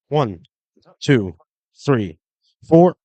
One, two, three, four.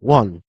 1.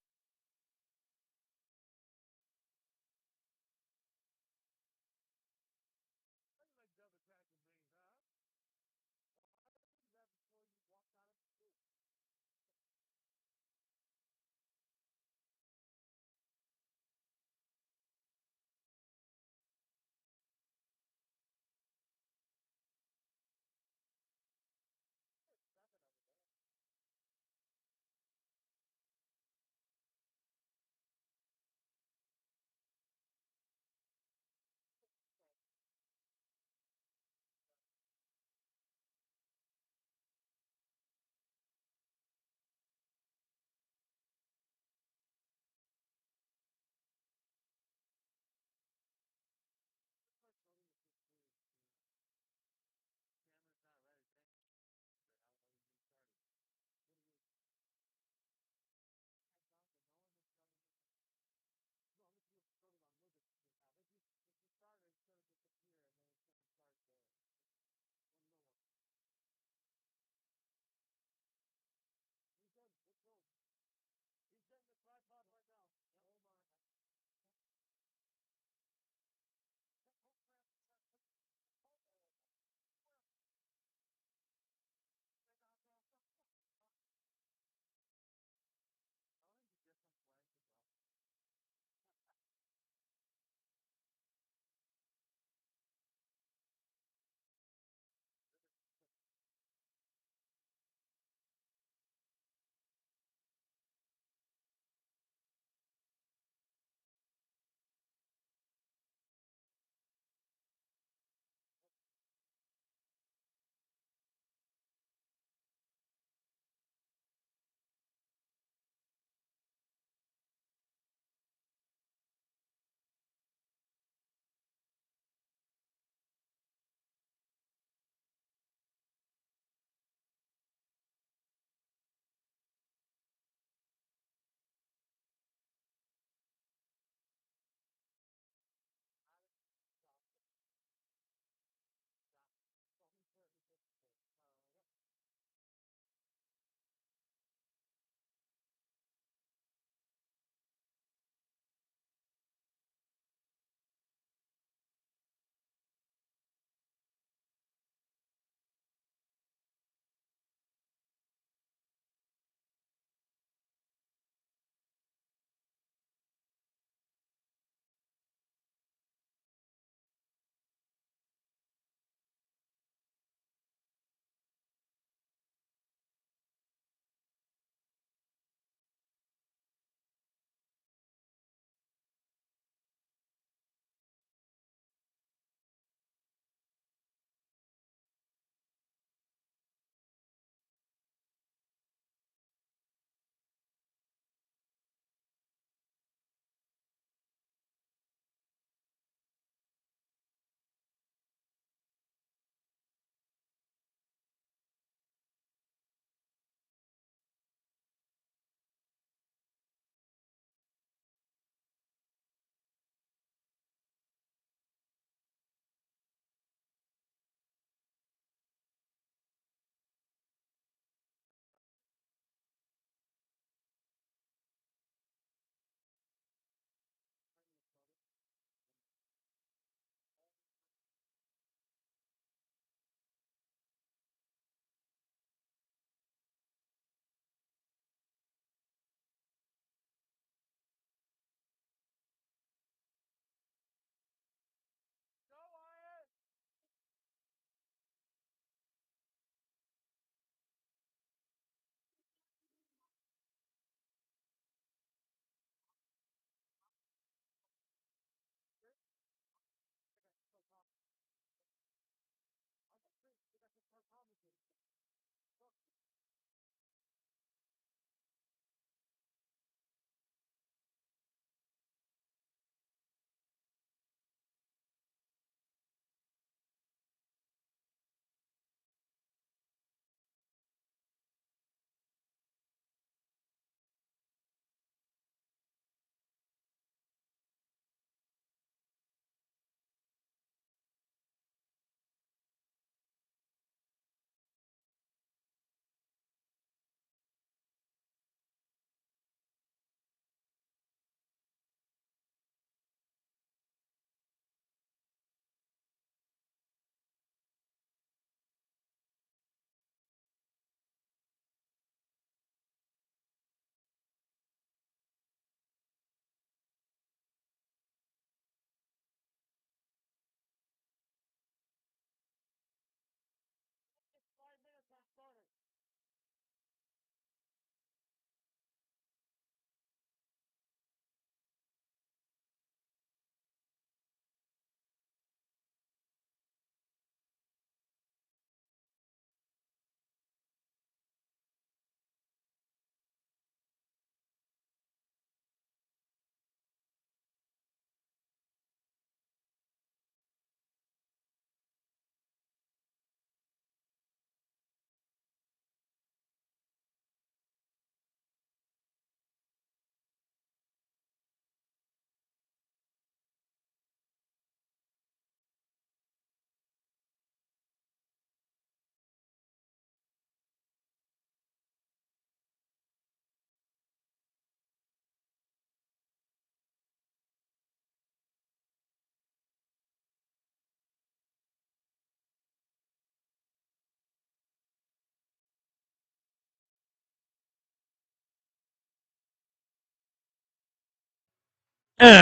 And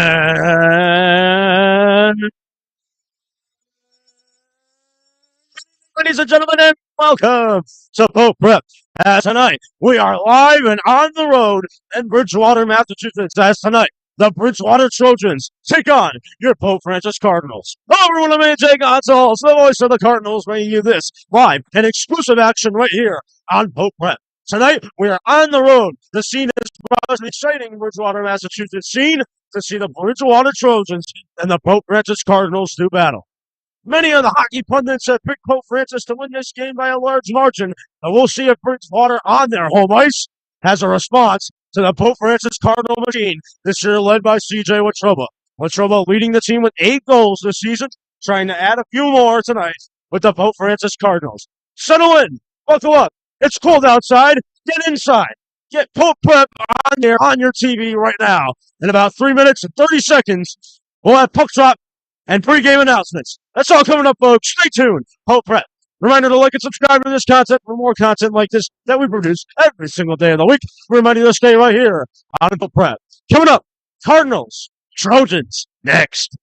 ladies and gentlemen, and welcome to Pope Prep. Tonight, we are live and on the road in Bridgewater, Massachusetts. As tonight, the Bridgewater Trojans take on your Pope Francis Cardinals. Hello, everyone. I'm AJ Gonzalez, the voice of the Cardinals, bringing you this live and exclusive action right here on Pope Prep. Tonight, we are on the road. The scene is an exciting Bridgewater, Massachusetts scene to see the Bridgewater Trojans and the Pope Francis Cardinals do battle. Many of the hockey pundits have picked Pope Francis to win this game by a large margin, and we'll see if Bridgewater on their home ice has a response to the Pope Francis Cardinal machine this year led by CJ Watroba. Watroba leading the team with 8 goals this season, trying to add a few more tonight with the Pope Francis Cardinals. Settle in, buckle up. It's cold outside. Get inside. Get Pope Prep on there on your TV right now. In about 3 minutes and 30 seconds, we'll have puck drop and pregame announcements. That's all coming up, folks. Stay tuned. Pope Prep. Reminder to like and subscribe to this content for more content like this that we produce every single day of the week. Reminding you to stay right here on Pope Prep. Coming up, Cardinals, Trojans, next.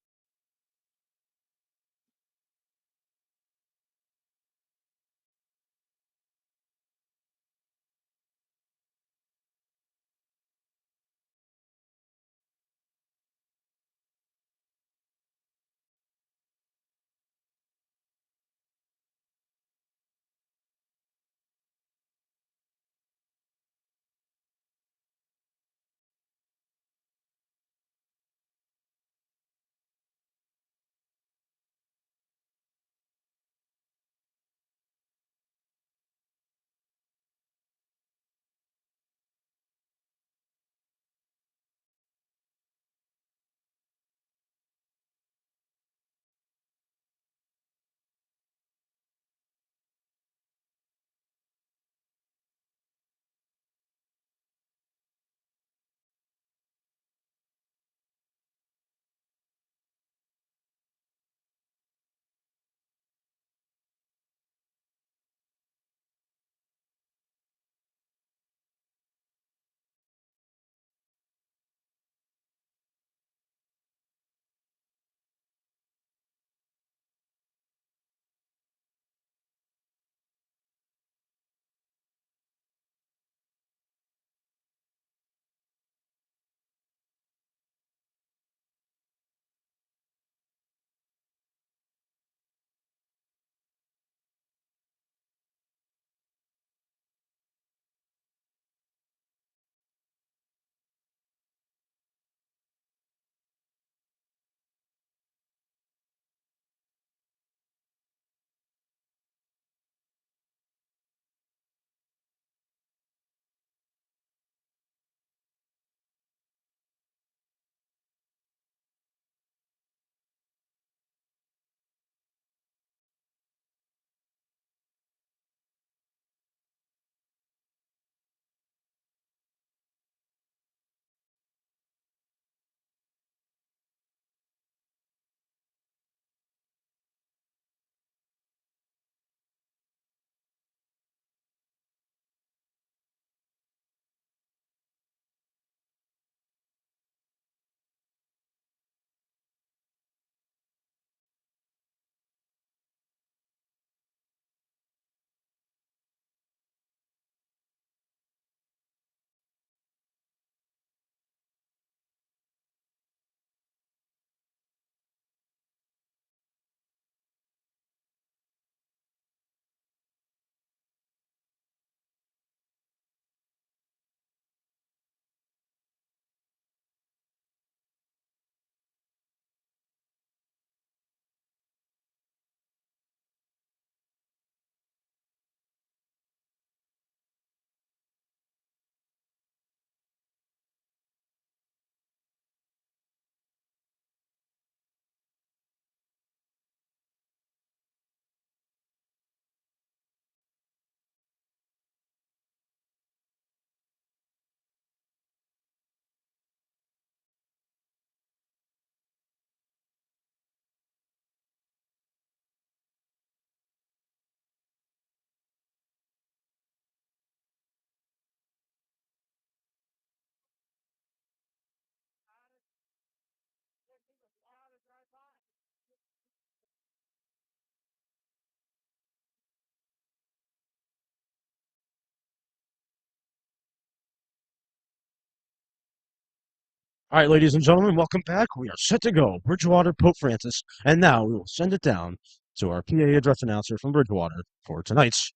All right, ladies and gentlemen, welcome back. We are set to go. Bridgewater, Pope Francis, and now we will send it down to our PA address announcer from Bridgewater for tonight's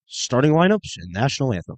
starting lineups and national anthem.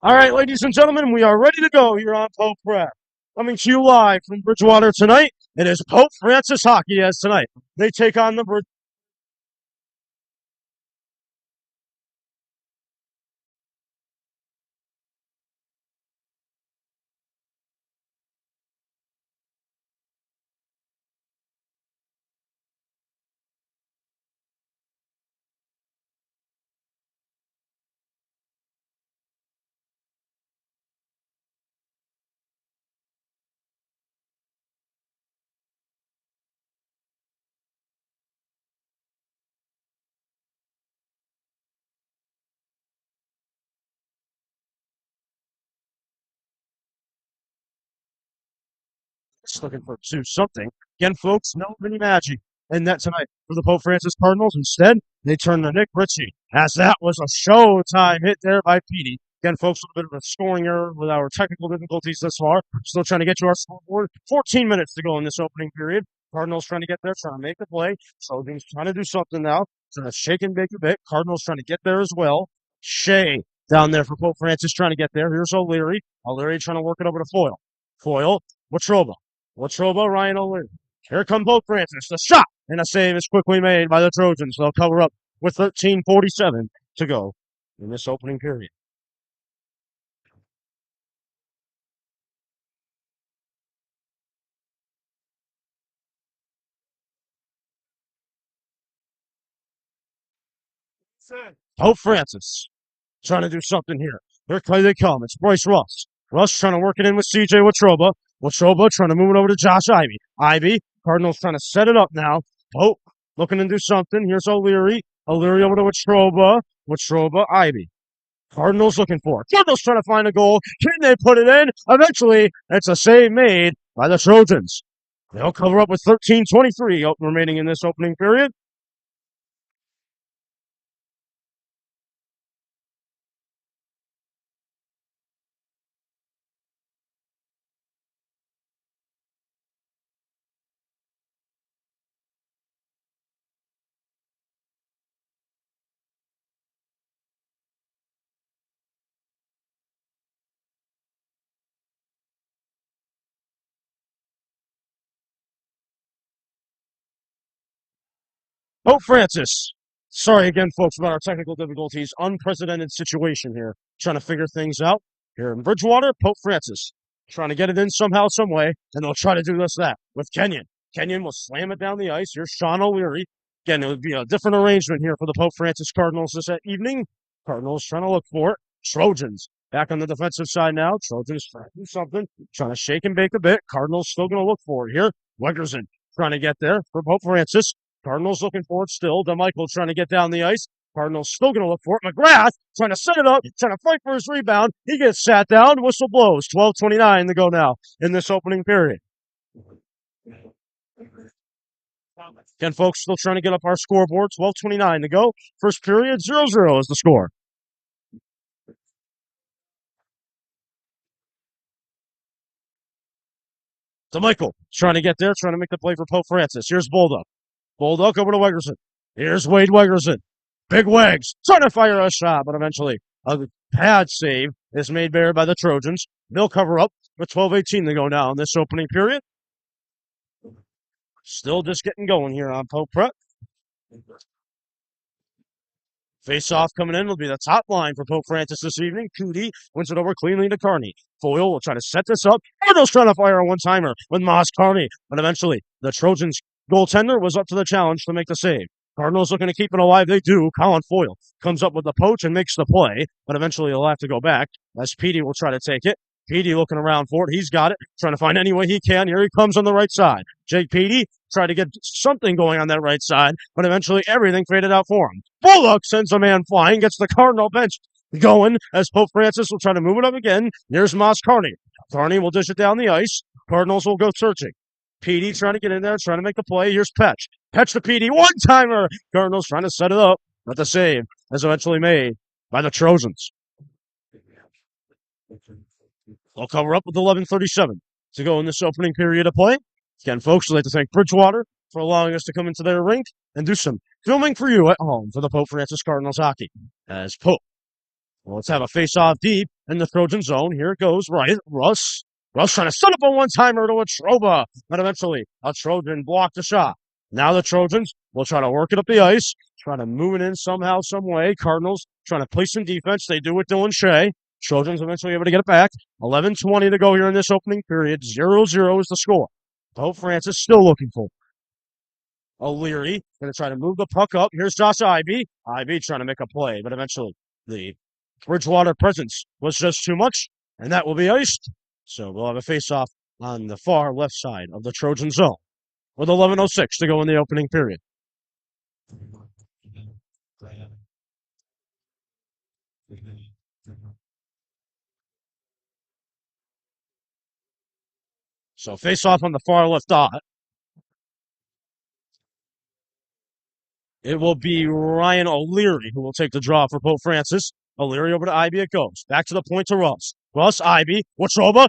All right, ladies and gentlemen, we are ready to go here on Pope Prep. Coming to you live from Bridgewater tonight, it is Pope Francis Hockey as tonight. They take on the Bridge. Just looking for two something. Again, folks, no mini magic in that tonight for the Pope Francis Cardinals. Instead, they turn to Nick Ritchie, as that was a showtime hit there by Petey. Again, folks, a little bit of a scoring error with our technical difficulties thus far. Still trying to get to our scoreboard. 14 minutes to go in this opening period. Cardinals trying to get there, trying to make the play. Trojans trying to do something now. Trying to shake and bake a bit. Cardinals trying to get there as well. Shea down there for Pope Francis trying to get there. Here's O'Leary. O'Leary trying to work it over to Foyle. Foyle, Watroba. Watroba, Ryan O'Leary. Here come Pope Francis. The shot and a save is quickly made by the Trojans. They'll cover up with 13:47 to go in this opening period. Pope Francis trying to do something here. Here they come. It's Bryce Russ. Russ trying to work it in with CJ Watroba. Watroba trying to move it over to Josh Ivy. Ivy, Cardinals trying to set it up now. Pope looking to do something. Here's O'Leary. O'Leary over to Watroba. Watroba, Ivy. Cardinals looking for it. Cardinals trying to find a goal. Can they put it in? Eventually, it's a save made by the Trojans. They'll cover up with 13:23 remaining in this opening period. Pope Francis. Sorry again, folks, about our technical difficulties. Unprecedented situation here. Trying to figure things out. Here in Bridgewater, Pope Francis. Trying to get it in somehow, some way, and they'll try to do this, that with Kenyon. Kenyon will slam it down the ice. Here's Sean O'Leary. Again, it would be a different arrangement here for the Pope Francis Cardinals this evening. Cardinals trying to look for it. Trojans back on the defensive side now. Trojans trying to do something. Trying to shake and bake a bit. Cardinals still going to look for it here. Wegerson trying to get there for Pope Francis. Cardinals looking for it still. DeMichael trying to get down the ice. Cardinals still going to look for it. McGrath trying to set it up, trying to fight for his rebound. He gets sat down. Whistle blows. 12:29 to go now in this opening period. Again, folks, still trying to get up our scoreboard. 12:29 to go. First period, 0-0 is the score. DeMichael trying to get there, trying to make the play for Pope Francis. Here's Bulldog. Bulldog over to Wegerson. Here's Wade Wegerson. Big Wags trying to fire a shot, but eventually a pad save is made bare by the Trojans. They'll cover up with 12:18 to go now in this opening period. Still just getting going here on Pope Prep. Face-off coming in will be the top line for Pope Francis this evening. Cootie wins it over cleanly to Carney. Foyle will try to set this up. Cardinals trying to fire a one-timer with Moss Carney, but eventually the Trojans goaltender was up to the challenge to make the save. Cardinals looking to keep it alive. They do. Colin Foyle comes up with the poach and makes the play, but eventually he'll have to go back as Petey will try to take it. Petey looking around for it. He's got it. Trying to find any way he can. Here he comes on the right side. Jake Petey tried to get something going on that right side, but eventually everything faded out for him. Bullock sends a man flying, gets the Cardinal bench going as Pope Francis will try to move it up again. There's Moss Carney. Carney will dish it down the ice. Cardinals will go searching. Petey trying to get in there, trying to make the play. Here's Petch. Petch to Petey. One-timer. Cardinals trying to set it up, but the save is eventually made by the Trojans. They'll cover up with 11:37 to go in this opening period of play. Again, folks, I'd like to thank Bridgewater for allowing us to come into their rink and do some filming for you at home for the Pope Francis Cardinals hockey. As Pope, well, let's have a face-off deep. in the Trojan zone. Here it goes, right? Russ trying to set up a one-timer to a Troba, but eventually a Trojan blocked the shot. Now the Trojans will try to work it up the ice, try to move it in somehow, some way. Cardinals trying to play some defense. They do with Dylan Shea. Trojans eventually able to get it back. 11:20 to go here in this opening period. 0-0 is the score. Pope Francis still looking for O'Leary. Going to try to move the puck up. Here's Josh Ivey. Ivey trying to make a play, but eventually the Bridgewater presence was just too much, and that will be iced. So we'll have a face-off on the far left side of the Trojan zone with 11:06 to go in the opening period. So face-off on the far left dot. It will be Ryan O'Leary who will take the draw for Pope Francis. O'Leary over to Ivy it goes. Back to the point to Russ. Russ, Ivy, Watroba,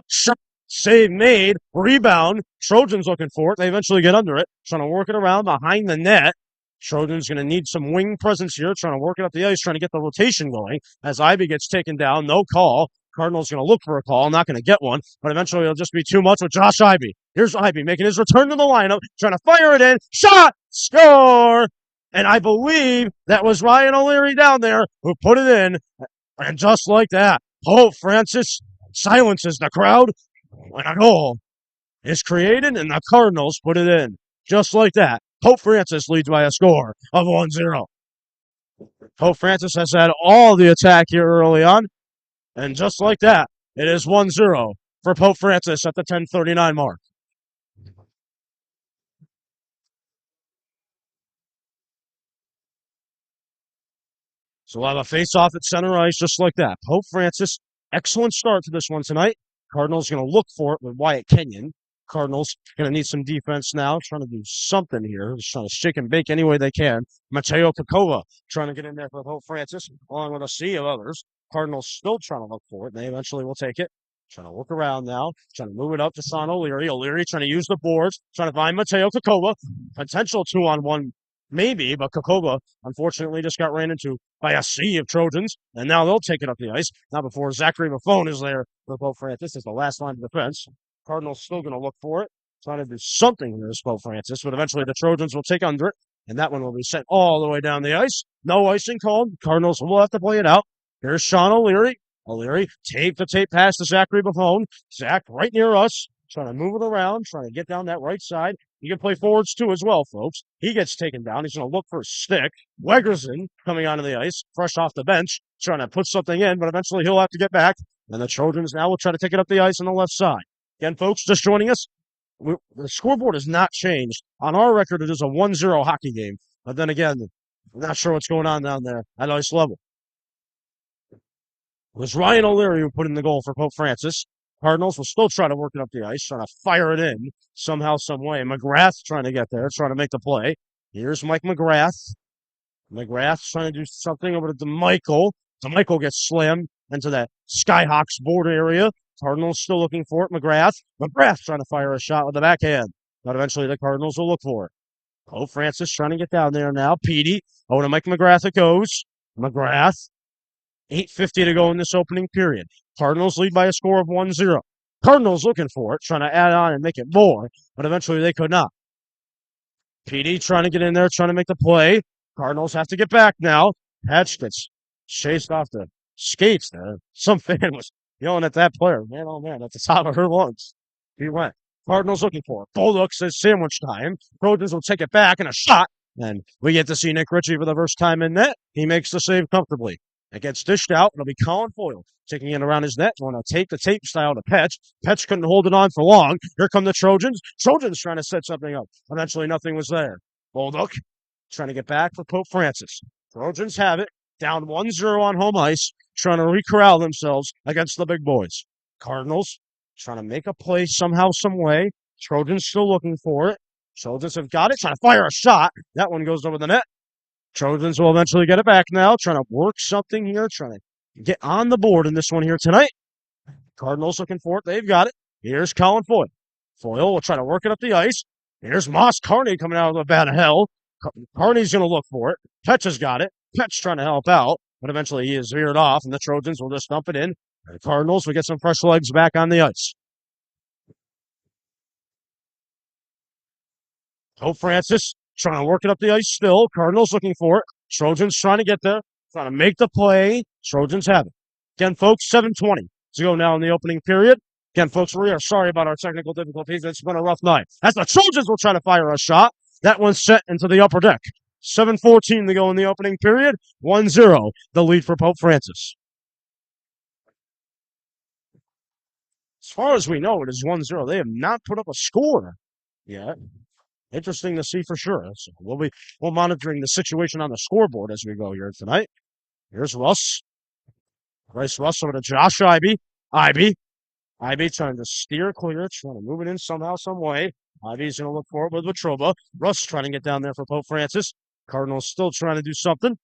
save made, rebound. Trojans looking for it. They eventually get under it, trying to work it around behind the net. Trojans going to need some wing presence here, trying to work it up the ice, trying to get the rotation going. As Ivy gets taken down, no call. Cardinals going to look for a call, not going to get one, but eventually it'll just be too much with Josh Ivy. Here's Ivy making his return to the lineup, trying to fire it in. Shot! Score! And I believe that was Ryan O'Leary down there who put it in. And just like that, Pope Francis silences the crowd when a goal is created and the Cardinals put it in. Just like that, Pope Francis leads by a score of 1-0. Pope Francis has had all the attack here early on. And just like that, it is 1-0 for Pope Francis at the 10:39 mark. So we'll have a face-off at center ice just like that. Pope Francis, excellent start to this one tonight. Cardinals going to look for it with Wyatt Kenyon. Cardinals going to need some defense now, trying to do something here. Just trying to shake and bake any way they can. Mateo Kakova trying to get in there for Pope Francis, along with a sea of others. Cardinals still trying to look for it, and they eventually will take it. Trying to look around now, trying to move it up to Sean O'Leary. O'Leary trying to use the boards, trying to find Mateo Kakova. Potential 2-on-1 maybe, but Kakova unfortunately just got ran into by a sea of Trojans, and now they'll take it up the ice. Not before Zachary Buffon is there for Pope Francis as the last line of defense. Cardinals still going to look for it, trying to do something here as Pope Francis, but eventually the Trojans will take under it, and that one will be sent all the way down the ice. No icing called. Cardinals will have to play it out. Here's Sean O'Leary. O'Leary, tape pass to Zachary Buffon. Zach right near us, trying to move it around, trying to get down that right side. He can play forwards too as well, folks. He gets taken down. He's going to look for a stick. Wegerson coming onto the ice, fresh off the bench, trying to put something in, but eventually he'll have to get back. And the Trojans now will try to take it up the ice on the left side. Again, folks, just joining us, the scoreboard has not changed. On our record, it is a 1-0 hockey game. But then again, I'm not sure what's going on down there at ice level. It was Ryan O'Leary who put in the goal for Pope Francis. Cardinals will still try to work it up the ice, trying to fire it in somehow, some way. McGrath trying to get there, trying to make the play. Here's Mike McGrath. McGrath's trying to do something over to DeMichael. DeMichael gets slammed into that Skyhawks border area. Cardinals still looking for it. McGrath trying to fire a shot with the backhand. But eventually the Cardinals will look for it. Pope Francis trying to get down there now. Petey. Over to Mike McGrath it goes. McGrath. 8:50 to go in this opening period. Cardinals lead by a score of 1-0. Cardinals looking for it, trying to add on and make it more, but eventually they could not. PD trying to get in there, trying to make the play. Cardinals have to get back now. Hatch gets chased off the skates there. Some fan was yelling at that player. Man, oh man, at the top of her lungs. He went. Cardinals looking for it. Bullock says sandwich time. Trojans will take it back and a shot. And we get to see Nick Ritchie for the first time in net. He makes the save comfortably. It gets dished out. It'll be Colin Foyle taking it around his net. Want to take the tape style to Petch. Petch couldn't hold it on for long. Here come the Trojans. Trojans trying to set something up. Eventually, nothing was there. Bolduc trying to get back for Pope Francis. Trojans have it. Down 1-0 on home ice. Trying to recorral themselves against the big boys. Cardinals trying to make a play somehow, some way. Trojans still looking for it. Trojans have got it. Trying to fire a shot. That one goes over the net. Trojans will eventually get it back now, trying to work something here, trying to get on the board in this one here tonight. Cardinals looking for it. They've got it. Here's Colin Foyle. Foyle will try to work it up the ice. Here's Moss Carney coming out of the bad hell. Carney's going to look for it. Petch has got it. Petch trying to help out, but eventually he is veered off, and the Trojans will just dump it in. The Cardinals, we get some fresh legs back on the ice. Pope Francis trying to work it up the ice still. Cardinals looking for it. Trojans trying to get there, trying to make the play. Trojans have it. Again, folks, 7:20 to go now in the opening period. Again, folks, we are sorry about our technical difficulties. It's been a rough night. As the Trojans will try to fire a shot, that one's set into the upper deck. 7:14 to go in the opening period. 1-0, the lead for Pope Francis. As far as we know, it is 1-0. They have not put up a score yet. Interesting to see for sure. So we'll monitoring the situation on the scoreboard as we go here tonight. Here's Russ. Bryce Russ over to Josh Ivy. Ivy trying to steer clear, trying to move it in somehow, some way. Ivy's going to look for it with Watroba. Russ trying to get down there for Pope Francis. Cardinals still trying to do something.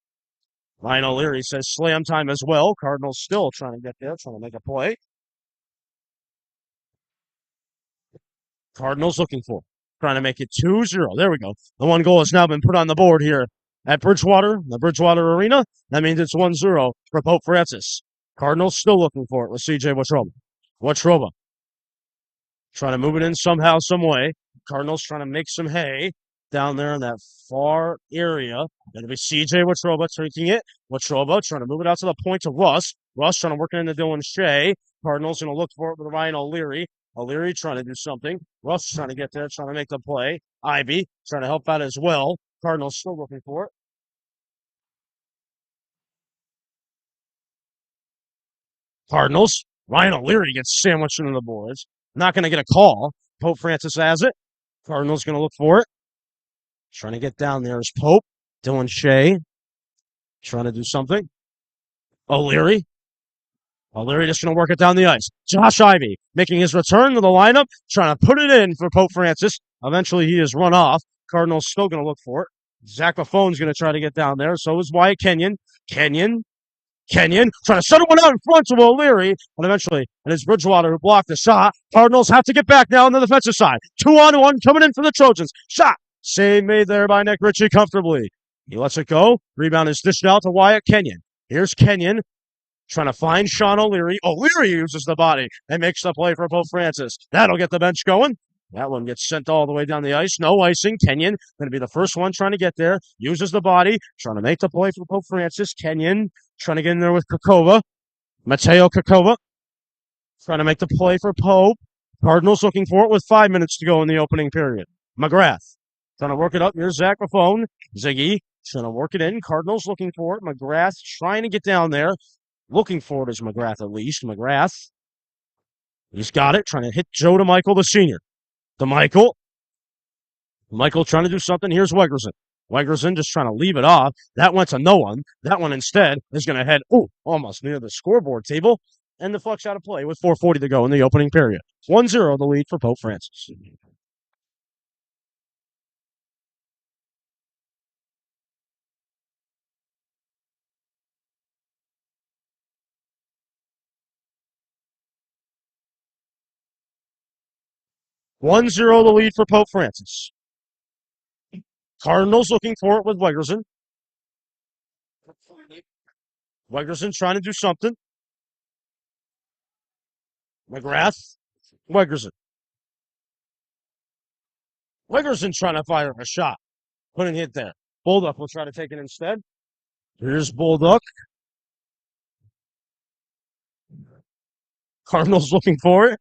Ryan O'Leary says slam time as well. Cardinals still trying to get there, trying to make a play. Cardinals looking for it. Trying to make it 2-0. There we go. The one goal has now been put on the board here at Bridgewater, the Bridgewater Arena. That means it's 1-0 for Pope Francis. Cardinals still looking for it with CJ Watroba. Watroba trying to move it in somehow, some way. Cardinals trying to make some hay down there in that far area. It'll be CJ Watroba taking it. Watroba trying to move it out to the point to Russ. Russ trying to work it into Dylan Shea. Cardinals going to look for it with Ryan O'Leary. O'Leary trying to do something. Russ trying to get there, trying to make the play. Ivy trying to help out as well. Cardinals still looking for it. Cardinals. Ryan O'Leary gets sandwiched into the boards. Not going to get a call. Pope Francis has it. Cardinals going to look for it. Trying to get down there is Pope. Dylan Shea trying to do something. O'Leary. O'Leary just going to work it down the ice. Josh Ivy making his return to the lineup, trying to put it in for Pope Francis. Eventually, he is run off. Cardinals still going to look for it. Zach Laffone's going to try to get down there. So is Wyatt Kenyon. Kenyon trying to settle one out in front of O'Leary. And eventually, it is Bridgewater who blocked the shot. Cardinals have to get back now on the defensive side. 2-on-1 coming in for the Trojans. Shot. Save made there by Nick Ritchie comfortably. He lets it go. Rebound is dished out to Wyatt Kenyon. Here's Kenyon trying to find Sean O'Leary. O'Leary uses the body and makes the play for Pope Francis. That'll get the bench going. That one gets sent all the way down the ice. No icing. Kenyon going to be the first one trying to get there. Uses the body. Trying to make the play for Pope Francis. Kenyon trying to get in there with Kakova. Mateo Kakova trying to make the play for Pope. Cardinals looking for it with 5 minutes to go in the opening period. McGrath trying to work it up. Here's Zach Lafone. Ziggy trying to work it in. Cardinals looking for it. McGrath trying to get down there. Looking for it is McGrath at least. McGrath. He's got it. Trying to hit Joe DeMichael, the senior. DeMichael trying to do something. Here's Wegerson. Wegerson just trying to leave it off. That went to no one. That one instead is going to head, almost near the scoreboard table. And the Flucks out of play with 4:40 to go in the opening period. 1-0 the lead for Pope Francis. One zero the lead for Pope Francis. Cardinals looking for it with Wegerson. Wegerson trying to do something. McGrath. Wegerson. Wegerson trying to fire a shot. Couldn't hit there. Bulldog will try to take it instead. Here's Bulldog. Cardinals looking for it.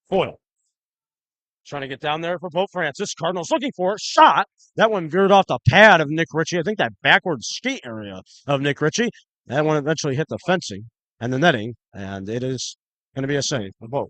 Foyle. Trying to get down there for Pope Francis. Cardinals looking for it. Shot. That one veered off the pad of Nick Ritchie. I think that backward skate area of Nick Ritchie. That one eventually hit the fencing and the netting, and it is going to be a save for both.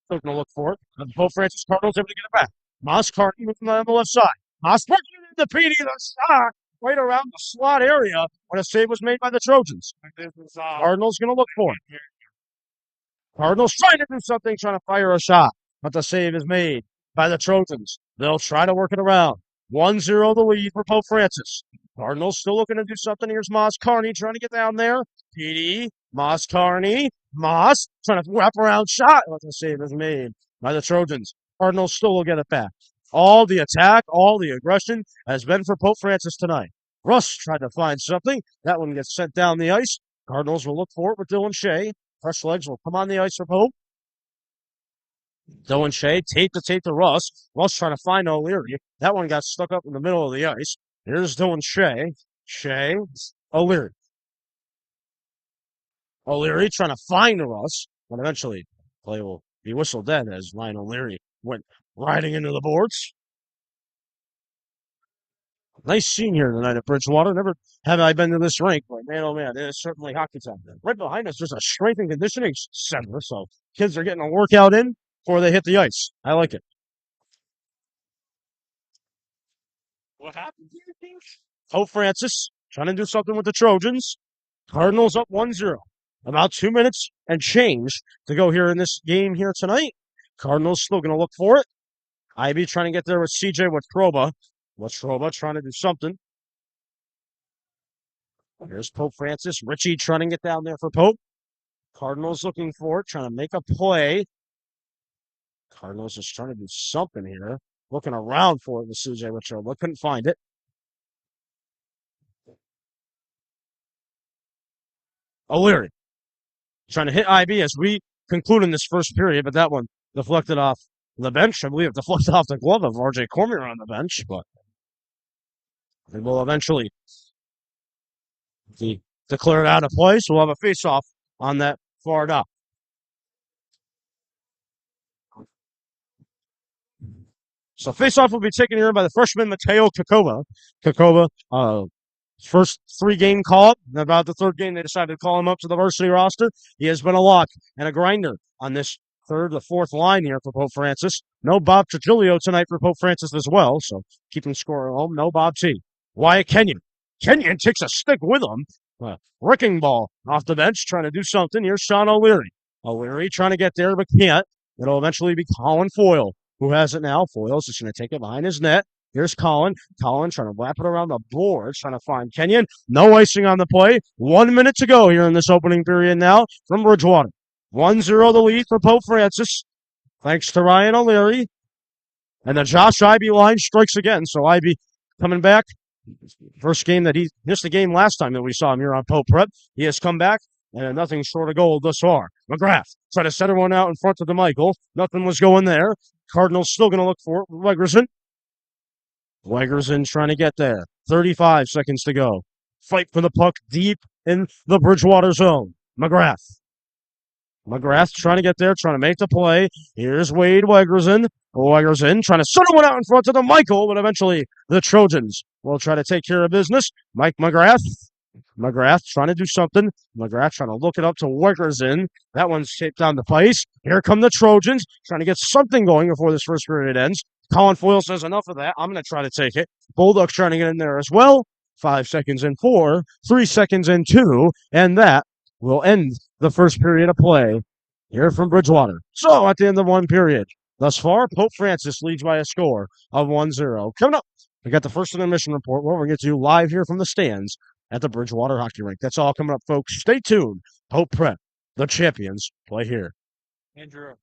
Still going to look for it. And Pope Francis Cardinals able to get it back. Moss Carney moving on the left side. Moss putting it in the PD, the shot right around the slot area when a save was made by the Trojans. Cardinals going to look for it. Cardinals trying to do something, trying to fire a shot, but the save is made by the Trojans. They'll try to work it around. 1-0 the lead for Pope Francis. Cardinals still looking to do something. Here's Moss Carney trying to get down there. PD, Moss Carney, Moss trying to wrap around shot, but the save is made by the Trojans. Cardinals still will get it back. All the attack, all the aggression has been for Pope Francis tonight. Russ tried to find something. That one gets sent down the ice. Cardinals will look for it with Dylan Shea. Fresh legs will come on the ice for Pope. Dylan Shea, tape to Russ. Russ trying to find O'Leary. That one got stuck up in the middle of the ice. Here's Dylan Shea. Shea, O'Leary. O'Leary trying to find Russ, but eventually play will be whistled dead as Ryan O'Leary went riding into the boards. Nice scene here tonight at Bridgewater. Never have I been to this rink, but man, oh man, it is certainly hockey time. Right behind us, there's a strength and conditioning center, so kids are getting a workout in before they hit the ice. I like it. What happened to your team? Pope Francis trying to do something with the Trojans. Cardinals up 1-0. About 2 minutes and change to go here in this game here tonight. Cardinals still going to look for it. Ivy trying to get there with CJ Watroba. Watroba trying to do something. Here's Pope Francis. Richie trying to get down there for Pope. Cardinals looking for it, trying to make a play. Cardinals is trying to do something here. Looking around for it with CJ Watroba. Couldn't find it. O'Leary trying to hit IB as we conclude in this first period, but that one deflected off the bench. I believe it deflected off the glove of RJ Cormier on the bench, but it will eventually be declared out of play, so we'll have a face-off on that far down. So face-off will be taken here by the freshman Mateo Kakova. Kakova, first 3-game call-up. About the third game, they decided to call him up to the varsity roster. He has been a lock and a grinder on this third to fourth line here for Pope Francis. No Bob Trujillo tonight for Pope Francis as well, so keep him scoring home. No Bob T. Wyatt Kenyon. Kenyon takes a stick with him. Wrecking ball off the bench, trying to do something. Here's Sean O'Leary. O'Leary trying to get there, but can't. It'll eventually be Colin Foyle who has it now. Foyle's just going to take it behind his net. Here's Colin. Colin trying to wrap it around the boards, trying to find Kenyon. No icing on the play. 1 minute to go here in this opening period now from Bridgewater. 1-0 the lead for Pope Francis. Thanks to Ryan O'Leary. And the Josh Ivy line strikes again. So Ivy coming back. First game that he missed the game last time that we saw him here on Pope Prep. He has come back, and nothing short of goal thus far. McGrath tried to center one out in front of the Michael. Nothing was going there. Cardinals still going to look for it. Wegerson. Wegerson trying to get there. 35 seconds to go. Fight for the puck deep in the Bridgewater zone. McGrath. McGrath trying to get there, trying to make the play. Here's Wade Wegerson. Wegerson trying to center one out in front of the Michael, but eventually the Trojans will try to take care of business. Mike McGrath. McGrath trying to do something. McGrath trying to look it up to Wegerson. That one's taped down the place. Here come the Trojans trying to get something going before this first period ends. Colin Foyle says enough of that. I'm going to try to take it. Bulldogs trying to get in there as well. 5 seconds in 4, 3 seconds in 2, and that will end the first period of play here from Bridgewater. So at the end of one period, thus far, Pope Francis leads by a score of 1-0. Coming up, we got the first intermission report where we're going to get you live here from the stands at the Bridgewater Hockey Rink. That's all coming up, folks. Stay tuned. Pope Prep, the champions, play here. Andrew.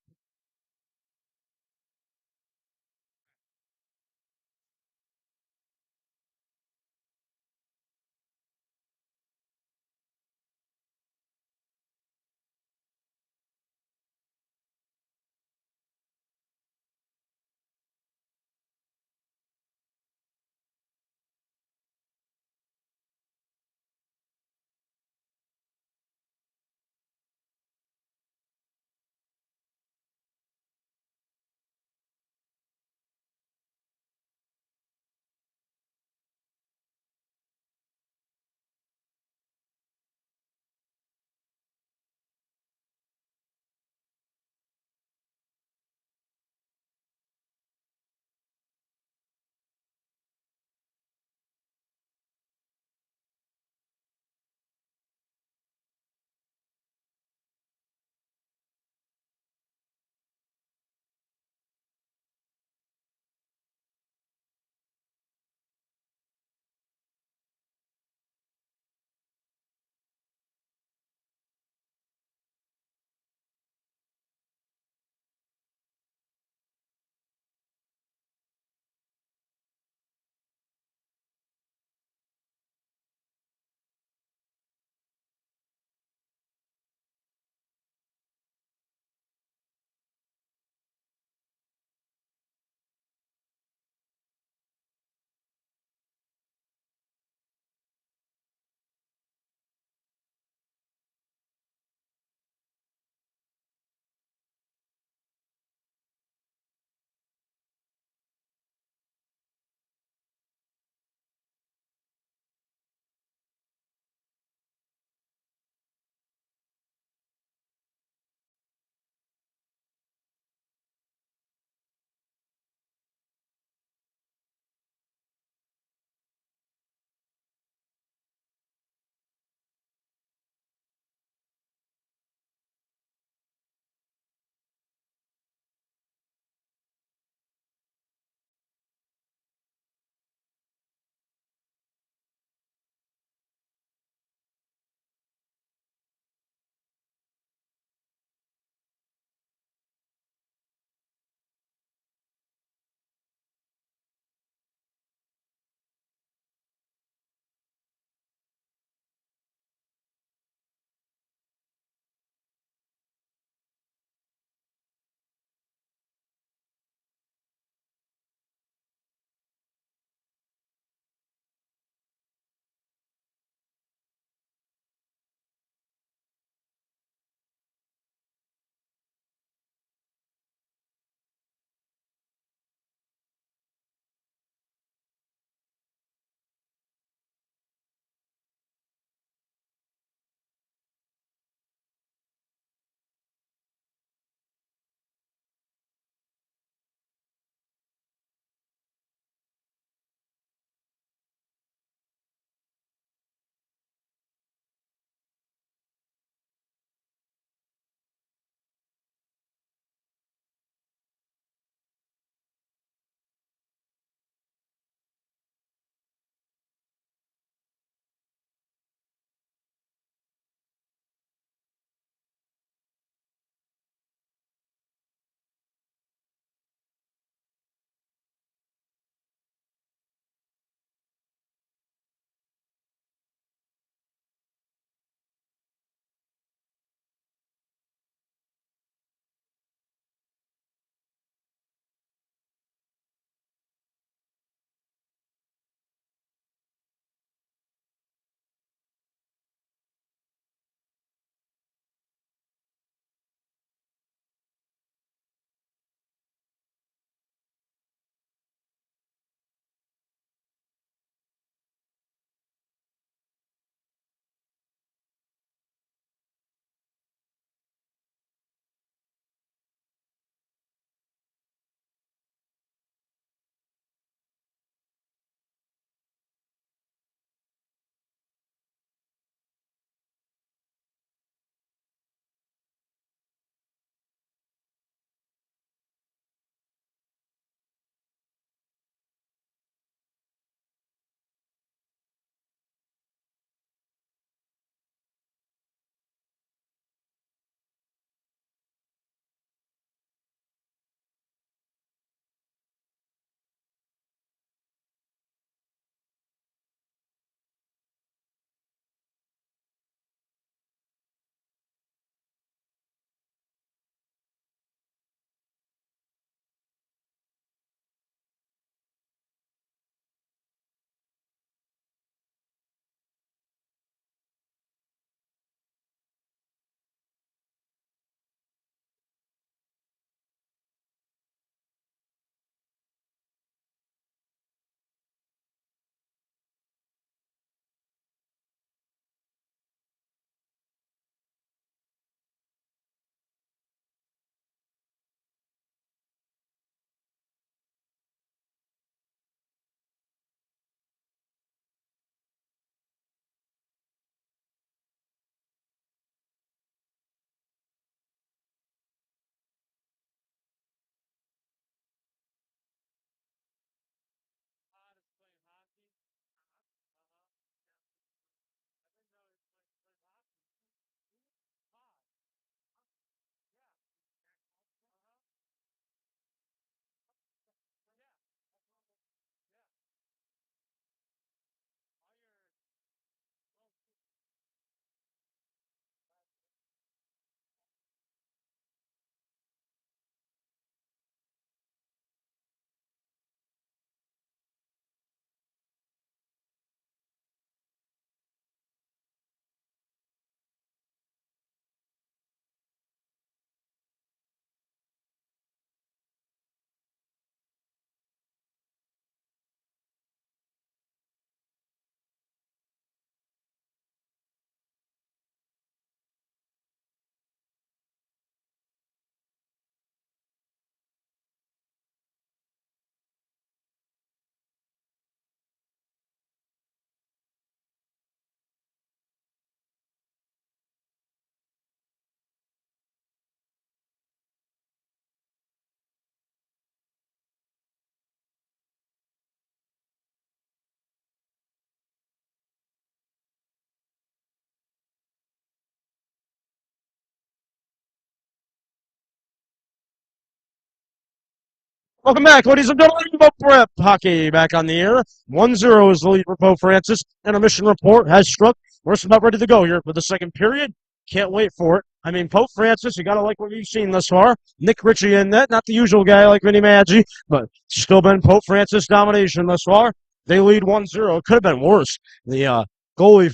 Welcome back, ladies and gentlemen. Pope Prep Hockey back on the air. 1-0 is the lead for Pope Francis. Intermission report has struck. We're about ready to go here for the second period. Can't wait for it. I mean, Pope Francis, you got to like what you've seen thus far. Nick Ritchie in net. Not the usual guy like Vinny Maggi, but still been Pope Francis domination thus far. They lead 1-0. It could have been worse. The goalie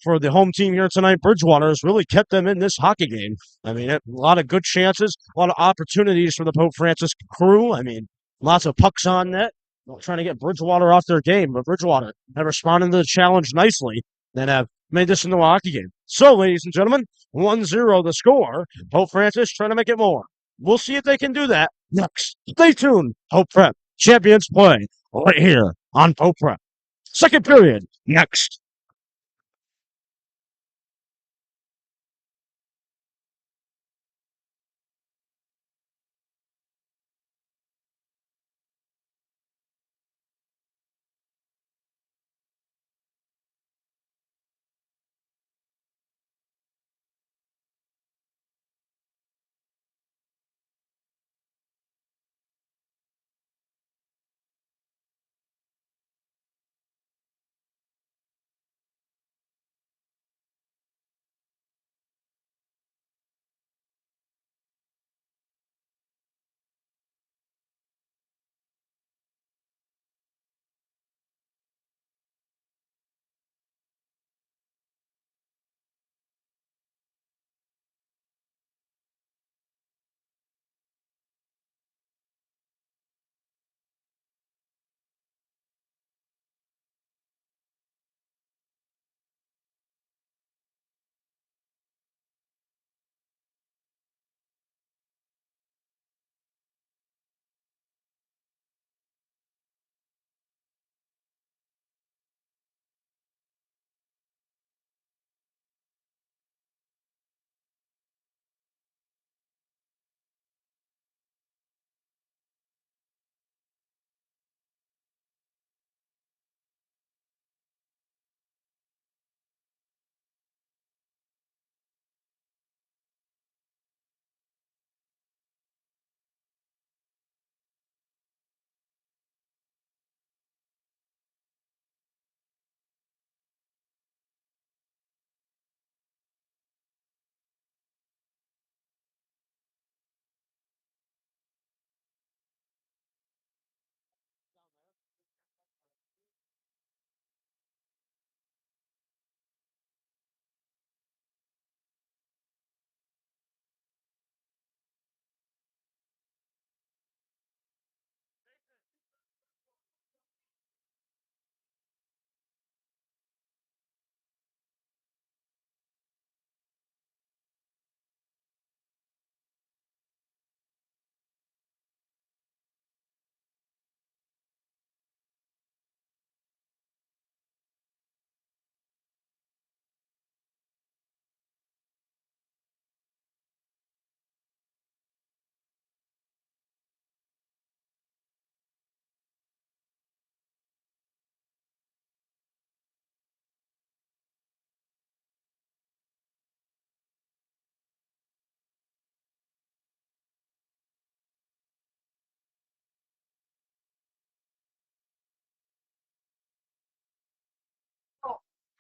for the home team here tonight, Bridgewater, has really kept them in this hockey game. I mean, a lot of good chances, a lot of opportunities for the Pope Francis crew. I mean, lots of pucks on net, trying to get Bridgewater off their game, but Bridgewater have responded to the challenge nicely and have made this into a hockey game. So, ladies and gentlemen, 1-0 the score. Pope Francis trying to make it more. We'll see if they can do that next. Stay tuned. Pope Prep Champions play right here on Pope Prep. Second period next.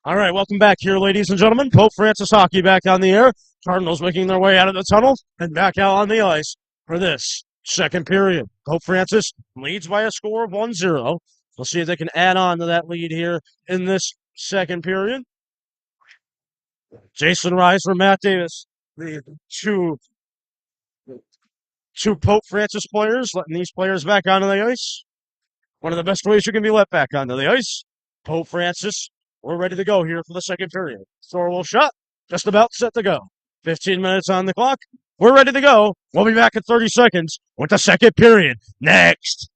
All right, welcome back here, ladies and gentlemen. Pope Francis hockey back on the air. Cardinals making their way out of the tunnel and back out on the ice for this second period. Pope Francis leads by a score of 1-0. We'll see if they can add on to that lead here in this second period. Jason Rice for Matt Davis, the two Pope Francis players, letting these players back onto the ice. One of the best ways you can be let back onto the ice. Pope Francis, we're ready to go here for the second period. Thorwell shot, just about set to go. 15 minutes on the clock. We're ready to go. We'll be back in 30 seconds with the second period. Next.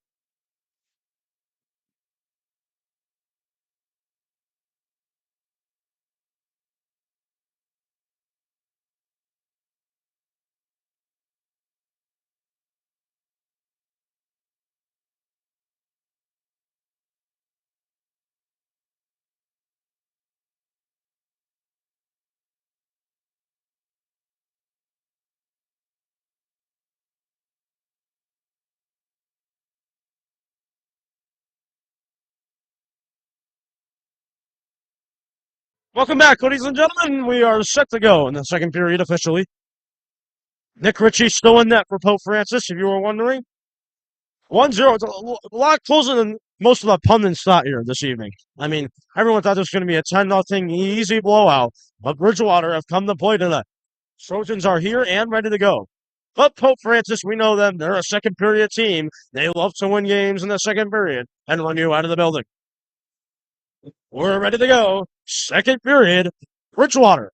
Welcome back, ladies and gentlemen. We are set to go in the second period officially. Nick Ritchie still in net for Pope Francis, if you were wondering. 1-0. It's a lot closer than most of the pundits thought here this evening. I mean, everyone thought this was going to be a 10-0 easy blowout, but Bridgewater have come to play tonight. Trojans are here and ready to go. But Pope Francis, we know them. They're a second period team. They love to win games in the second period and run you out of the building. We're ready to go. Second period. Bridgewater.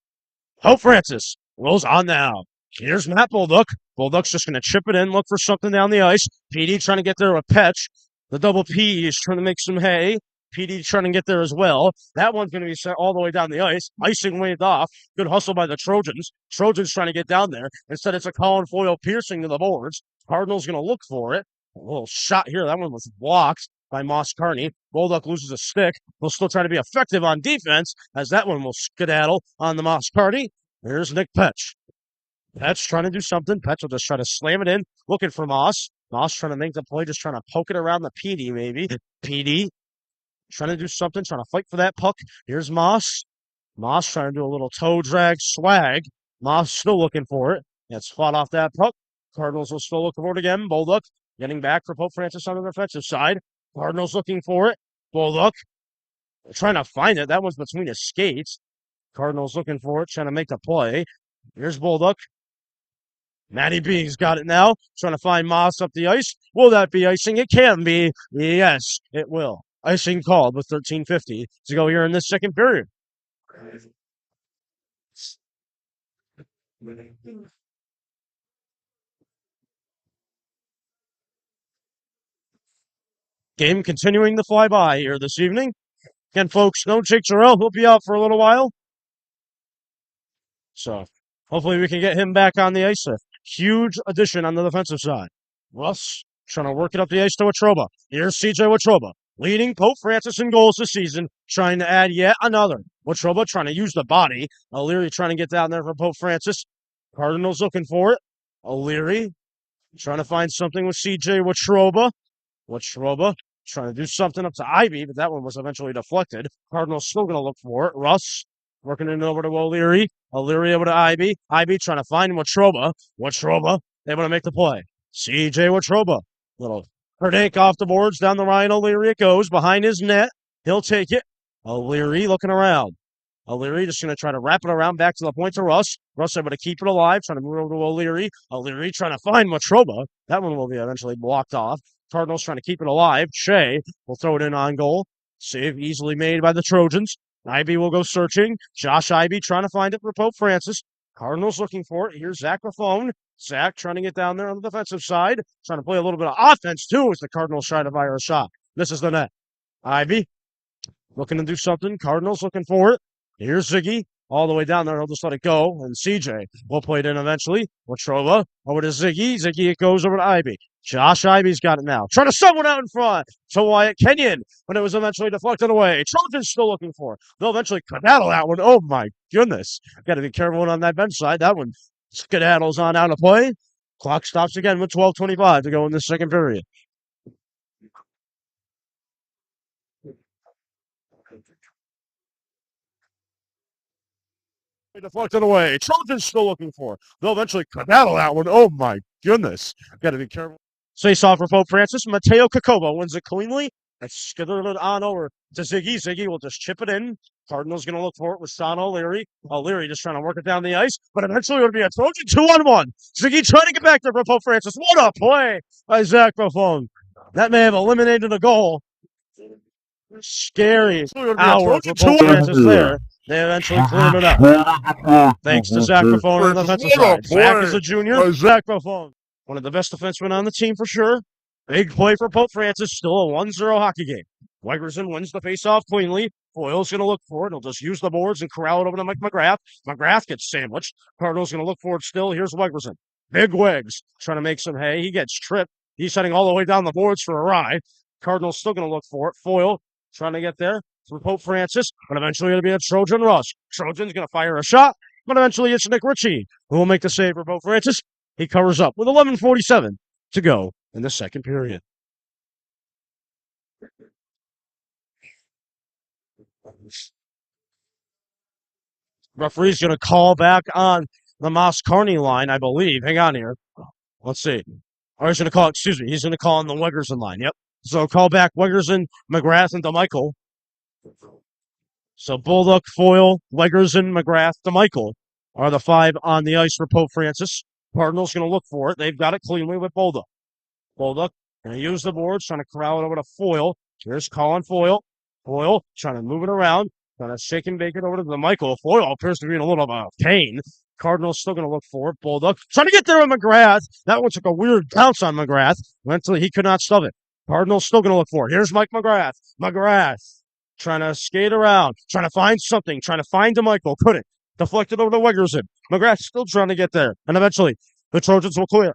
Pope Francis rolls on now. Here's Matt Bulldog. Bulldog's just going to chip it in, look for something down the ice. PD trying to get there with Petch. The double P is trying to make some hay. PD trying to get there as well. That one's going to be sent all the way down the ice. Icing waved off. Good hustle by the Trojans. Trojans trying to get down there. Instead, it's a Colin Foyle piercing to the boards. Cardinals going to look for it. A little shot here. That one was blocked by Moss Carney. Bulldog loses a stick. He'll still try to be effective on defense, as that one will skedaddle on the Moss Carney. Here's Nick Petch. Petch trying to do something. Petch will just try to slam it in, looking for Moss. Moss trying to make the play, just trying to poke it around the PD, maybe. PD trying to do something, trying to fight for that puck. Here's Moss. Moss trying to do a little toe drag swag. Moss still looking for it. Gets fought off that puck. Cardinals will still look for it again. Bulldog getting back for Pope Francis on the defensive side. Cardinals looking for it. Bulldog trying to find it. That one's between his skates. Cardinals looking for it, trying to make the play. Here's Bulldog. Matty B's got it now, trying to find Moss up the ice. Will that be icing? It can be. Yes, it will. Icing called with 13:50 to go here in this second period. Game continuing to fly by here this evening. Again, folks, no Jake Jarrell. He'll be out for a little while. So hopefully we can get him back on the ice. A huge addition on the defensive side. Russ trying to work it up the ice to Watroba. Here's CJ Watroba, leading Pope Francis in goals this season, trying to add yet another. Watroba trying to use the body. O'Leary trying to get down there for Pope Francis. Cardinals looking for it. O'Leary trying to find something with CJ Watroba. Watroba trying to do something up to Ivy, but that one was eventually deflected. Cardinals still going to look for it. Russ working it over to O'Leary. O'Leary over to Ivy. Ivy trying to find Watroba. Watroba able to make the play. CJ Watroba. Little Herdake off the boards. Down the Ryan O'Leary it goes. Behind his net. He'll take it. O'Leary looking around. O'Leary just going to try to wrap it around back to the point to Russ. Russ able to keep it alive. Trying to move over to O'Leary. O'Leary trying to find Watroba. That one will be eventually blocked off. Cardinals trying to keep it alive. Shea will throw it in on goal. Save easily made by the Trojans. Ivy will go searching. Josh Ivy trying to find it for Pope Francis. Cardinals looking for it. Here's Zach Raffone. Zach trying to get down there on the defensive side. Trying to play a little bit of offense, too, as the Cardinals try to fire a shot. This is the net. Ivy looking to do something. Cardinals looking for it. Here's Ziggy. All the way down there. He'll just let it go. And CJ will play it in eventually. Watroba over to Ziggy. Ziggy, it goes over to Ivy. Josh Ivy's got it now. Trying to someone out in front to Wyatt Kenyon, but it was eventually deflected away. Trojans still looking for it. They'll eventually skedaddle that one. Oh, my goodness. Got to be careful on that bench side. That one skedaddles on out of play. Clock stops again with 12:25 to go in the second period. Deflected away. Trojans still looking for it. They'll eventually skedaddle that one. Oh, my goodness. Got to be careful. Face off for Pope Francis. Mateo Kakoba wins it cleanly. Let's skittle it on over to Ziggy. Ziggy will just chip it in. Cardinals going to look for it with Sean O'Leary. O'Leary just trying to work it down the ice, but eventually it'll be a Trojan 2-on-1. Ziggy trying to get back there for Pope Francis. What a play by Zach Raffone. That may have eliminated a goal. Scary hour for Pope Francis there. They eventually cleared it up. Thanks to Zach Raffone on the defensive side. Zach is a junior. Zach Raffone. One of the best defensemen on the team for sure. Big play for Pope Francis. Still a 1-0 hockey game. Wegerson wins the faceoff cleanly. Foyle's going to look for it. He'll just use the boards and corral it over to Mike McGrath. McGrath gets sandwiched. Cardinals going to look for it still. Here's Wegerson. Big Wegs trying to make some hay. He gets tripped. He's heading all the way down the boards for a ride. Cardinals still going to look for it. Foyle trying to get there for Pope Francis, but eventually it'll be a Trojan rush. Trojan's going to fire a shot, but eventually it's Nick Ritchie who will make the save for Pope Francis. He covers up with 11:47 to go in the second period. Referee's going to call back on the Moss Carney line, I believe. Hang on here. Let's see. Or he's going to call, excuse me, he's going to call on the Wiggerson line. Yep. So call back Wiggerson, McGrath, and DeMichael. So Bulldog, Foyle, Wiggerson, McGrath, DeMichael are the 5 on the ice for Pope Francis. Cardinals going to look for it. They've got it cleanly with Bulldog. Bulldog going to use the boards, trying to corral it over to Foyle. Here's Colin Foyle. Foyle trying to move it around, trying to shake and bake it over to DeMichael. Foyle appears to be in a little bit of pain. Cardinals still going to look for it. Bulldog trying to get there with McGrath. That one took a weird bounce on McGrath. Mentally, he could not stop it. Cardinals still going to look for it. Here's Mike McGrath. McGrath trying to skate around, trying to find something, trying to find DeMichael. Couldn't. Deflected over to Wiggerson. McGrath still trying to get there. And eventually, the Trojans will clear.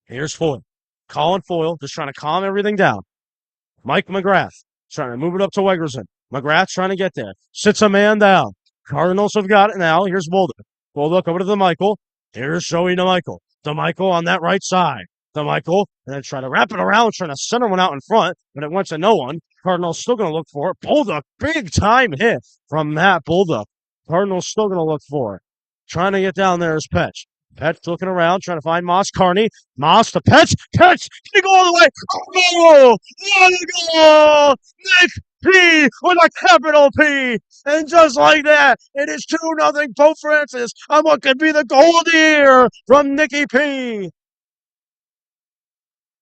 Here's Foyle. Colin Foyle just trying to calm everything down. Mike McGrath trying to move it up to Wiggerson. McGrath trying to get there. Sits a man down. Cardinals have got it now. Here's Bulldog. Bulldog over to DeMichael. Here's Joey DeMichael. DeMichael on that right side. DeMichael, and then try to wrap it around, trying to center one out in front, but it went to no one. Cardinals still going to look for it. Bulldog, big time hit from Matt Bulldog. Cardinals still going to look for it. Trying to get down there is Petch. Petch looking around, trying to find Moss Carney. Moss to Petch. Petch, can he go all the way? Oh, what a goal! Nick P with a capital P. And just like that, it is 2-0 Pope Francis on what could be the goal of the year from Nicky P.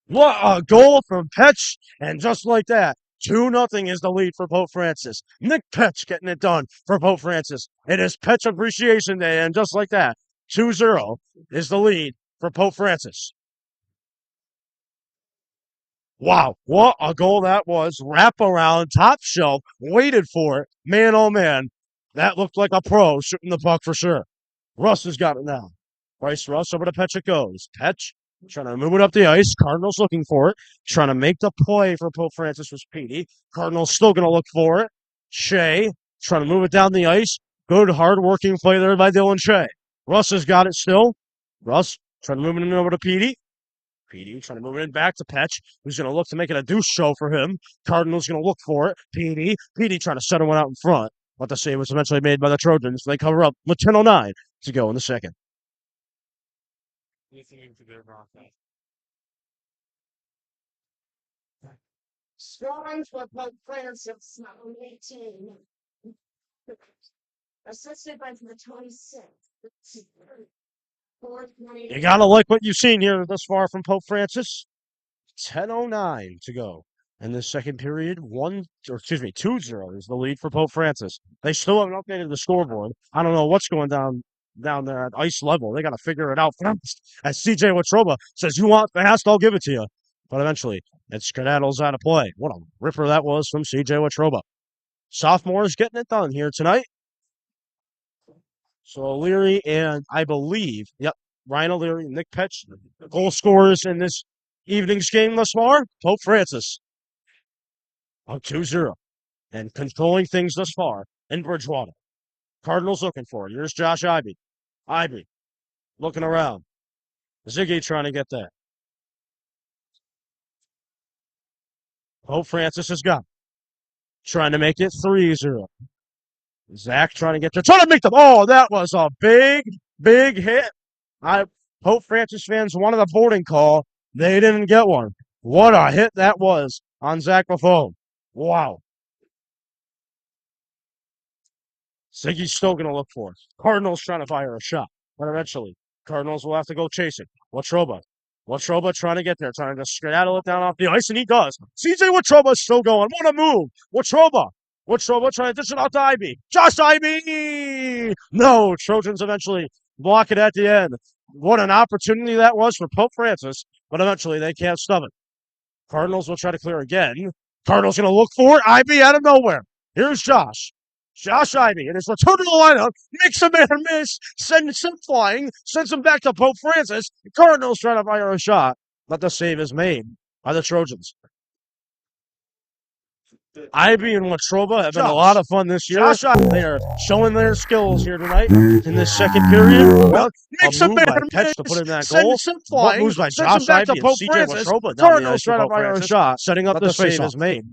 What a goal from Petch. And just like that, 2-0 is the lead for Pope Francis. Nick Petch getting it done for Pope Francis. It is Petch Appreciation Day, and just like that, 2-0 is the lead for Pope Francis. Wow, what a goal that was. Wrap around, top shelf, waited for it. Man, oh man, that looked like a pro shooting the puck for sure. Russ has got it now. Bryce Russ over to Petch it goes. Petch trying to move it up the ice. Cardinals looking for it. Trying to make the play for Pope Francis was Petey. Cardinals still going to look for it. Shea trying to move it down the ice. Good, hard-working play there by Dylan Shea. Russ has got it still. Russ trying to move it over to Petey. Petey trying to move it back to Petch, who's going to look to make it a deuce show for him. Cardinals going to look for it. Petey trying to center one out in front. But the save was eventually made by the Trojans. They cover up with 10:09 to go in the second. Scoring for Pope Francis, number 18. Assisted by the 26th. You got to like what you've seen here thus far from Pope Francis. 10:09 to go. In the second period, 2-0 is the lead for Pope Francis. They still haven't updated the scoreboard. I don't know what's going down there at ice level. They got to figure it out first. As CJ Watroba says, you want fast, I'll give it to you. But eventually, it's Cardinals out of play. What a ripper that was from CJ Watroba. Sophomores getting it done here tonight. So O'Leary and I believe, Ryan O'Leary and Nick Petch, goal scorers in this evening's game thus far. Pope Francis on 2-0 and controlling things thus far in Bridgewater. Cardinals looking for it. Here's Josh Ivey. Ivey looking around. Ziggy trying to get there. Pope Francis has got it. Trying to make it 3-0. Zach trying to get there. Trying to make them. Oh, that was a big, big hit. Pope Francis fans wanted a boarding call. They didn't get one. What a hit that was on Zach Buffon. Wow. Ziggy's still going to look for it. Cardinals trying to fire a shot. But eventually, Cardinals will have to go chase it. Watroba trying to get there, trying to skedaddle it down off the ice, and he does. CJ Watroba's still going. What a move. Watroba trying to dish it out to Ivey. Josh Ivey! No, Trojans eventually block it at the end. What an opportunity that was for Pope Francis, but eventually they can't stop it. Cardinals will try to clear again. Cardinals going to look for it. Ivey out of nowhere. Here's Josh Ivey, and his return to the lineup makes a man miss, sends him flying, sends him back to Pope Francis. The Cardinals trying to fire a shot, but the save is made by the Trojans. Ivey and Watroba have been a lot of fun this year. They are showing their skills here tonight in this second period. Well, makes a man Petch to put in that goal. What moves by Josh Ivey and CJ Watroba down the ice trying to fire a shot, setting up the save is made.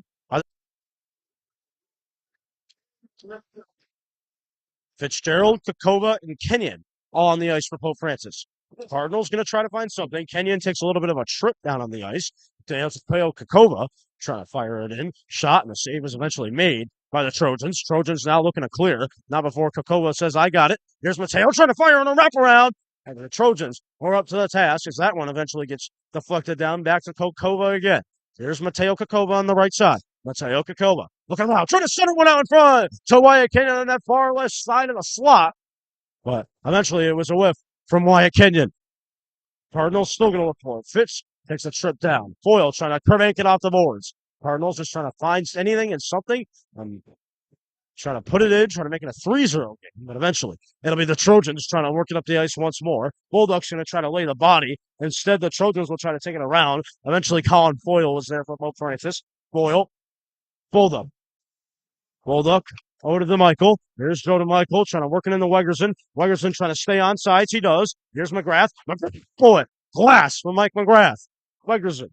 Fitzgerald, Kakova, and Kenyon all on the ice for Pope Francis. Cardinals going to try to find something. Kenyon takes a little bit of a trip down on the ice. Mateo Kakova trying to fire it in. Shot, and the save is eventually made by the Trojans. Trojans now looking to clear. Not before Kakova says, I got it. Here's Mateo trying to fire on a wraparound. And the Trojans are up to the task as that one eventually gets deflected down back to Kakova again. Here's Mateo Kakova on the right side. Mateo Kakova looking around, trying to center one out in front to Wyatt Kenyon on that far left side of the slot. But eventually it was a whiff from Wyatt Kenyon. Cardinals still going to look for it. Fitz takes a trip down. Foyle trying to crank it off the boards. Cardinals just trying to find anything and something. Trying to put it in, trying to make it a 3-0 game. But eventually, it'll be the Trojans trying to work it up the ice once more. Bulldogs going to try to lay the body. Instead, the Trojans will try to take it around. Eventually, Colin Foyle was there for Pope Francis. Foyle, Bulldog. Bulldog over to the Michael. Here's Joe to Michael, trying to work it into Wegerson. Wegerson trying to stay on sides. He does. Here's McGrath. Bullet. Glass from Mike McGrath. Wegerson.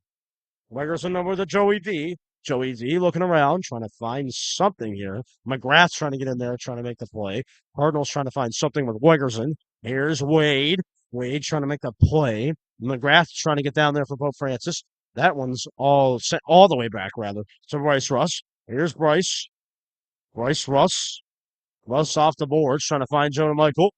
Wegerson over to Joey D. Joey D looking around, trying to find something here. McGrath trying to get in there, trying to make the play. Cardinals trying to find something with Wegerson. Here's Wade. Wade trying to make the play. McGrath trying to get down there for Pope Francis. That one's all sent all the way back, rather, to Bryce Russ. Here's Bryce. Bryce Russ. Russ off the boards, trying to find Joe to Michael.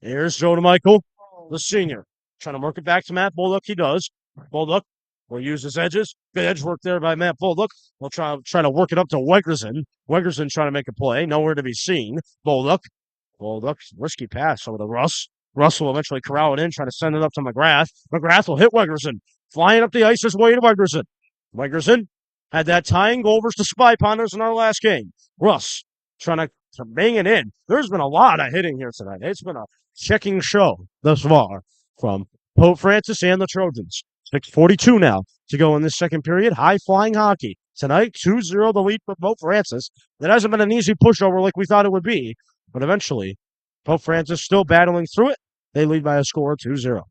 Here's Joe to Michael, the senior. Trying to work it back to Matt Bullock. He does. Bullock will use his edges. Good edge work there by Matt Bullock. We'll try to work it up to Wegerson. Wegerson trying to make a play. Nowhere to be seen. Bullock. Bullock. Risky pass over to Russ. Russ will eventually corral it in, trying to send it up to McGrath. McGrath will hit Wegerson. Flying up the ice is Wade Wegerson. Wegerson had that tying goal versus the Spy Ponders in our last game. Russ trying to bang it in. There's been a lot of hitting here tonight. It's been a checking show thus far from Pope Francis and the Trojans. 6:42 now to go in this second period. High-flying hockey. Tonight, 2-0 the lead for Pope Francis. That hasn't been an easy pushover like we thought it would be. But eventually, Pope Francis still battling through it. They lead by a score of 2-0.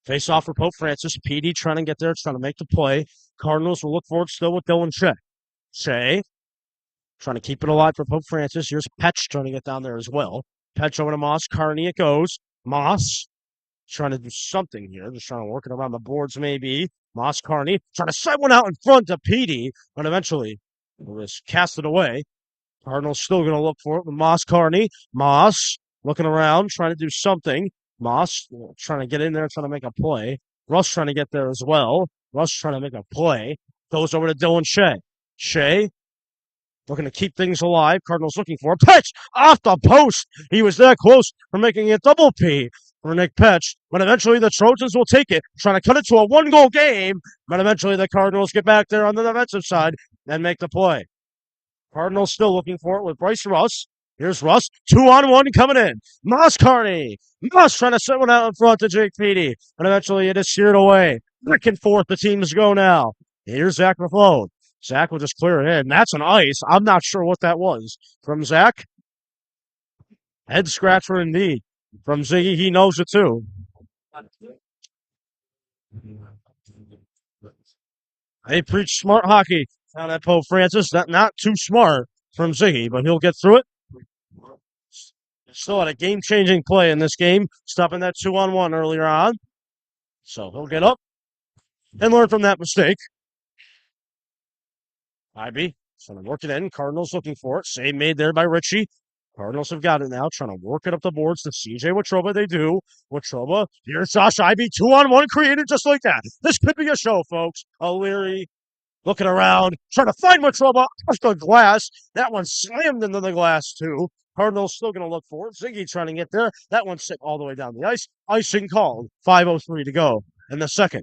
Face off for Pope Francis. PD trying to get there, trying to make the play. Cardinals will look for it still with Dylan Shea. Shea trying to keep it alive for Pope Francis. Here's Petch trying to get down there as well. Petch over to Moss. Carney it goes. Moss trying to do something here. Just trying to work it around the boards maybe. Moss Carney trying to set one out in front to PD, but eventually it was casted away. Cardinals still going to look for it with Moss Carney. Moss looking around, trying to do something. Moss trying to get in there, trying to make a play. Russ trying to get there as well. Russ trying to make a play. Goes over to Dylan Shea. Shea looking to keep things alive. Cardinals looking for a pitch off the post. He was that close for making a double P for Nick Petch. But eventually the Trojans will take it, trying to cut it to a one-goal game. But eventually the Cardinals get back there on the defensive side and make the play. Cardinals still looking for it with Bryce Russ. Here's Russ, 2-on-1 coming in. Moss Carney. Moss trying to set one out in front to Jake Petey. And eventually it is steered away. Back and forth the teams go now. Here's Zach McFlone. Zach will just clear it in. That's an ice. I'm not sure what that was. From Zach, head scratcher indeed. From Ziggy, he knows it too. They preach smart hockey down at Pope Francis. Not too smart from Ziggy, but he'll get through it. Still had a game-changing play in this game, stopping that 2-on-1 earlier on. So he'll get up and learn from that mistake. IB trying to work it in. Cardinals looking for it. Save made there by Ritchie. Cardinals have got it now, trying to work it up the boards to CJ Watroba. They do. Watroba. Here's Josh IB. 2-on-1 created just like that. This could be a show, folks. O'Leary looking around, trying to find Watroba off the glass. That one slammed into the glass, too. Cardinals still going to look for it. Ziggy trying to get there. That one's sent all the way down the ice. Icing called. 5:03 to go in the second.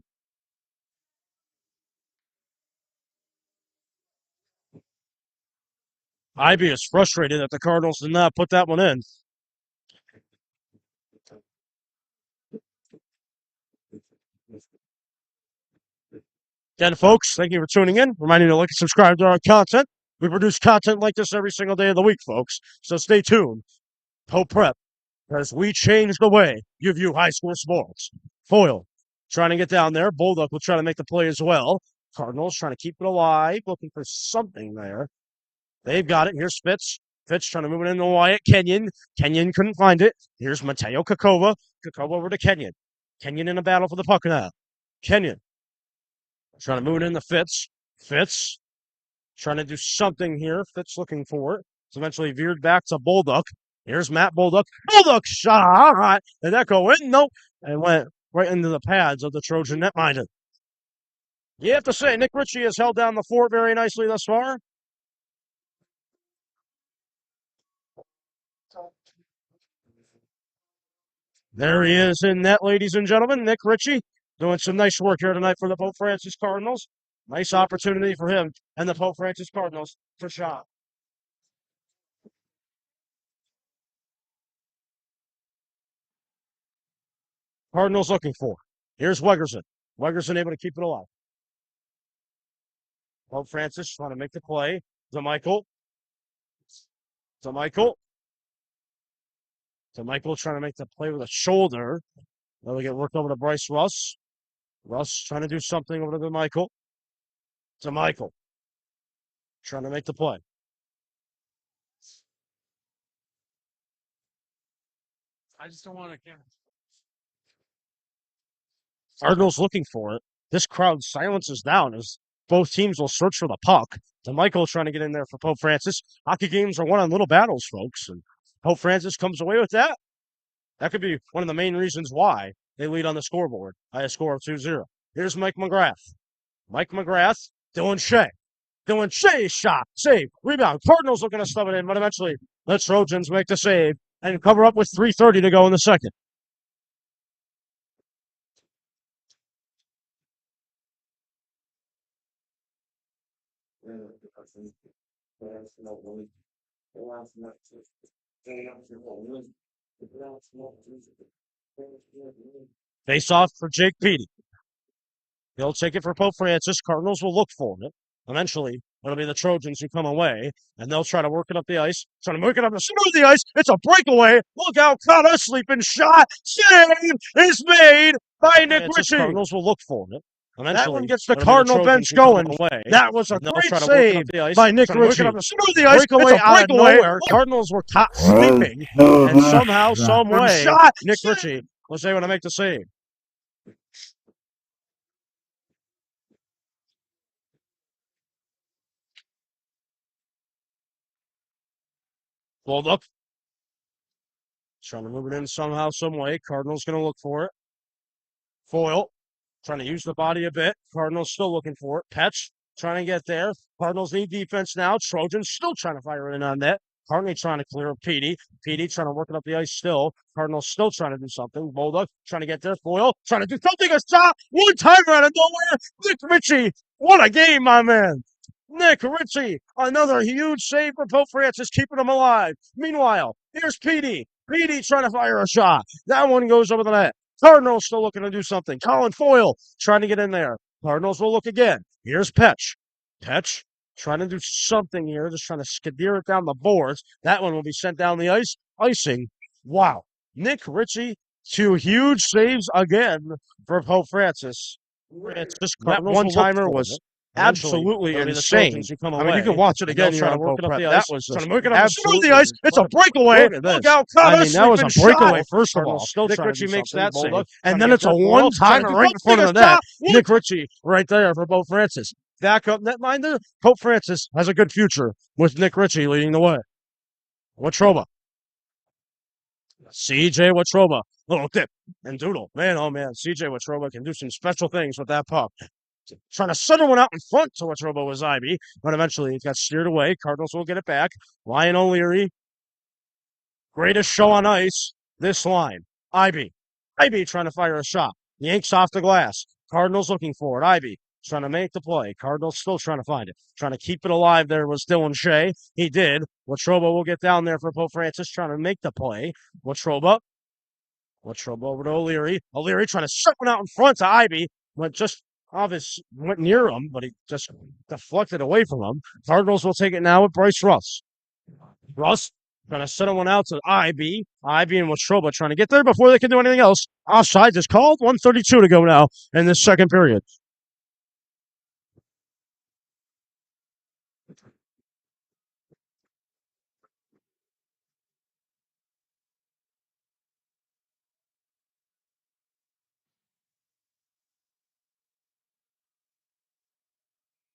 IB is frustrated that the Cardinals did not put that one in. Again, folks, thank you for tuning in. Reminding you to like and subscribe to our content. We produce content like this every single day of the week, folks. So stay tuned. Pope Prep, as we change the way you view high school sports. Foil, trying to get down there. Bulldog will try to make the play as well. Cardinals trying to keep it alive, looking for something there. They've got it. Here's Fitz. Fitz trying to move it into Wyatt. Kenyon. Kenyon couldn't find it. Here's Mateo Kakova. Kakova over to Kenyon. Kenyon in a battle for the puck now. Kenyon trying to move it into Fitz. Fitz trying to do something here. Fitz looking for it. It's eventually veered back to Bolduc. Here's Matt Bolduc. Bolduc shot. Did that go in? Nope. And went right into the pads of the Trojan netminder. You have to say, Nick Ritchie has held down the fort very nicely thus far. There he is in net, ladies and gentlemen. Nick Ritchie doing some nice work here tonight for the Pope Francis Cardinals. Nice opportunity for him and the Pope Francis Cardinals to shot. Cardinals looking for. Here's Wegerson. Wegerson able to keep it alive. Pope Francis trying to make the play. DeMichael. DeMichael trying to make the play with a shoulder. They'll get worked over to Bryce Russ. Russ trying to do something over to DeMichael. DeMichael trying to make the play. I just don't want to count. Cardinals looking for it. This crowd silences down as both teams will search for the puck. DeMichael trying to get in there for Pope Francis. Hockey games are won on little battles, folks, and Pope Francis comes away with that. That could be one of the main reasons why they lead on the scoreboard by a score of 2-0. Here's Mike McGrath. Mike McGrath, Dylan Shea. Dylan Shea shot, save, rebound. Cardinals looking to stub it in, but eventually the Trojans make the save and cover up with 3:30 to go in the second. Face off for Jake Petey. He'll take it for Pope Francis. Cardinals will look for it. Eventually, it'll be the Trojans who come away, and they'll try to work it up the ice. Trying to work it up the center of the ice. It's a breakaway. Look out, caught a sleeping shot. Save is made by Nick Ritchie. Cardinals will look for it. Eventually, that one gets the Cardinal bench going. That was a great save by Nick Ritchie. Center of the ice. Breakaway out of nowhere. Cardinals were caught sleeping, and somehow, some way, Nick Ritchie was able to make the save. Hold up. Trying to move it in somehow, some way. Cardinals going to look for it. Foil. Trying to use the body a bit. Cardinals still looking for it. Petch trying to get there. Cardinals need defense now. Trojans still trying to fire it in on net. Cardinals trying to clear Petey. Petey trying to work it up the ice still. Cardinals still trying to do something. Bulldog trying to get there. Foil trying to do something. A shot. One timer out of nowhere. Nick Ritchie. What a game, my man. Nick Ritchie, another huge save for Pope Francis, keeping him alive. Meanwhile, here's Petey. Petey trying to fire a shot. That one goes over the net. Cardinals still looking to do something. Colin Foyle trying to get in there. Cardinals will look again. Here's Petch. Petch trying to do something here, just trying to skideer it down the boards. That one will be sent down the ice. Icing. Wow. Nick Ritchie, 2 huge saves again for Pope Francis. That one-timer was absolutely insane. I mean, you can watch it again here on Pope Prep. That was just absolutely the ice. It's a breakaway. Look out, I mean, that was a breakaway, first of all. Nick Ritchie makes that save. And then it's a one-timer right in front of the net. Nick Ritchie right there for Pope Francis. Backup netminder. Pope Francis has a good future with Nick Ritchie leading the way. Watroba. CJ Watroba. Little dip and doodle. Man, oh man. CJ Watroba can do some special things with that puck. Trying to center one out in front to Watroba was Ivy, but eventually it got steered away. Cardinals will get it back. Ryan O'Leary. Greatest show on ice. This line. Ivy trying to fire a shot. Yanks off the glass. Cardinals looking for it. Ivy trying to make the play. Cardinals still trying to find it. Trying to keep it alive there was Dylan Shea. He did. Watroba will get down there for Pope Francis trying to make the play. Watroba over to O'Leary. O'Leary trying to set one out in front to Ivy. Went just Obvious went near him, but he just deflected away from him. Cardinals will take it now with Bryce Russ. Russ going to send one out to IB. IB and Watroba trying to get there before they can do anything else. Offside is called. 1:32 to go now in this second period.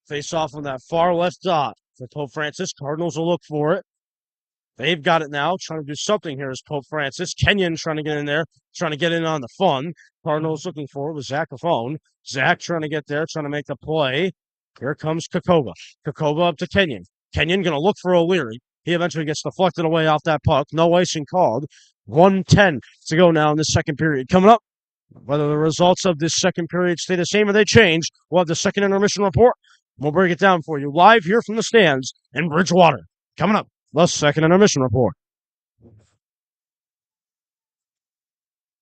Face off on that far left dot for Pope Francis. Cardinals will look for it. They've got it now, trying to do something here is Pope Francis. Kenyon trying to get in there, trying to get in on the fun. Cardinals looking for it with Zach Lafone. Zach trying to get there, trying to make the play. Here comes Kokoba. Kokoba up to Kenyon. Kenyon going to look for O'Leary. He eventually gets deflected away off that puck. No icing called. 1:10 to go now in the second period. Coming up, whether the results of this second period stay the same or they change, we'll have the second intermission report. We'll break it down for you live here from the stands in Bridgewater. Coming up, the second intermission report.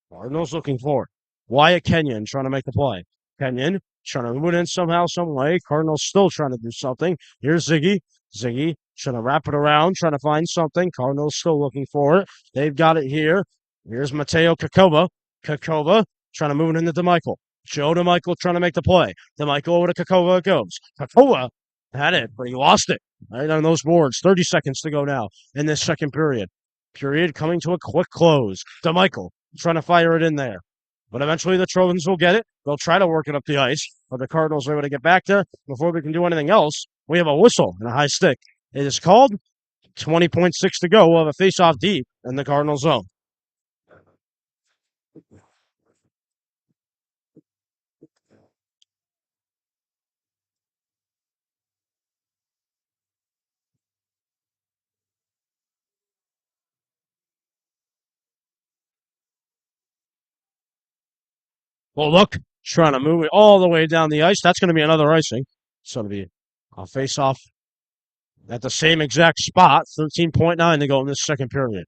Cardinals looking for it. Wyatt Kenyon trying to make the play. Kenyon trying to move it in somehow, some way. Cardinals still trying to do something. Here's Ziggy. Ziggy trying to wrap it around, trying to find something. Cardinals still looking for it. They've got it here. Here's Mateo Kokoba. Kokoba trying to move it into DeMichael. Joe DeMichael trying to make the play. DeMichael over to Kokoba it goes. Kokoba had it, but he lost it. Right on those boards. 30 seconds to go now in this second period. Period coming to a quick close. DeMichael trying to fire it in there. But eventually the Trojans will get it. They'll try to work it up the ice, but the Cardinals are able to get back there. Before we can do anything else, we have a whistle and a high stick. It is called. 20.6 to go. We'll have a face-off deep in the Cardinal zone. Well, look, trying to move it all the way down the ice. That's going to be another icing. It's going to be a face-off at the same exact spot. 13.9 to go in this second period.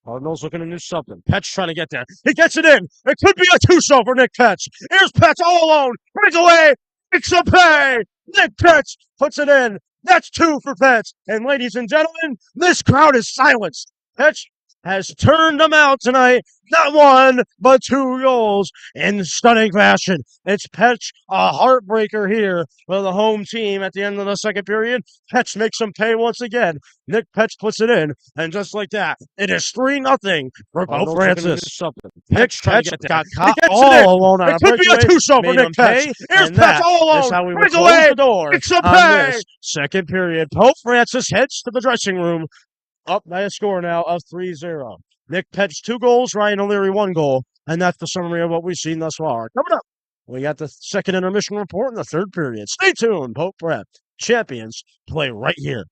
Cardinals looking to do something. Petch trying to get there. He gets it in. It could be a two-show for Nick Petch. Here's Petch all alone. Brings away. Makes a pay. Nick Petch puts it in. That's two for Petch. And ladies and gentlemen, this crowd is silenced. Petch has turned them out tonight. Not one, but two goals in stunning fashion. It's Petch, a heartbreaker here for the home team at the end of the second period. Petch makes them pay once again. Nick Petch puts it in, and just like that, it is 3-0 for Pope Francis. Petch got caught all alone on a breakaway. It could be a two-show for Nick Petch. Here's Petch all alone. That's how we would close the door on this second period. Pope Francis heads to the dressing room, up by a score now of 3-0. Nick Petch 2 goals, Ryan O'Leary 1 goal, and that's the summary of what we've seen thus far. Coming up, we got the second intermission report in the third period. Stay tuned, Pope Prep. Champions play right here.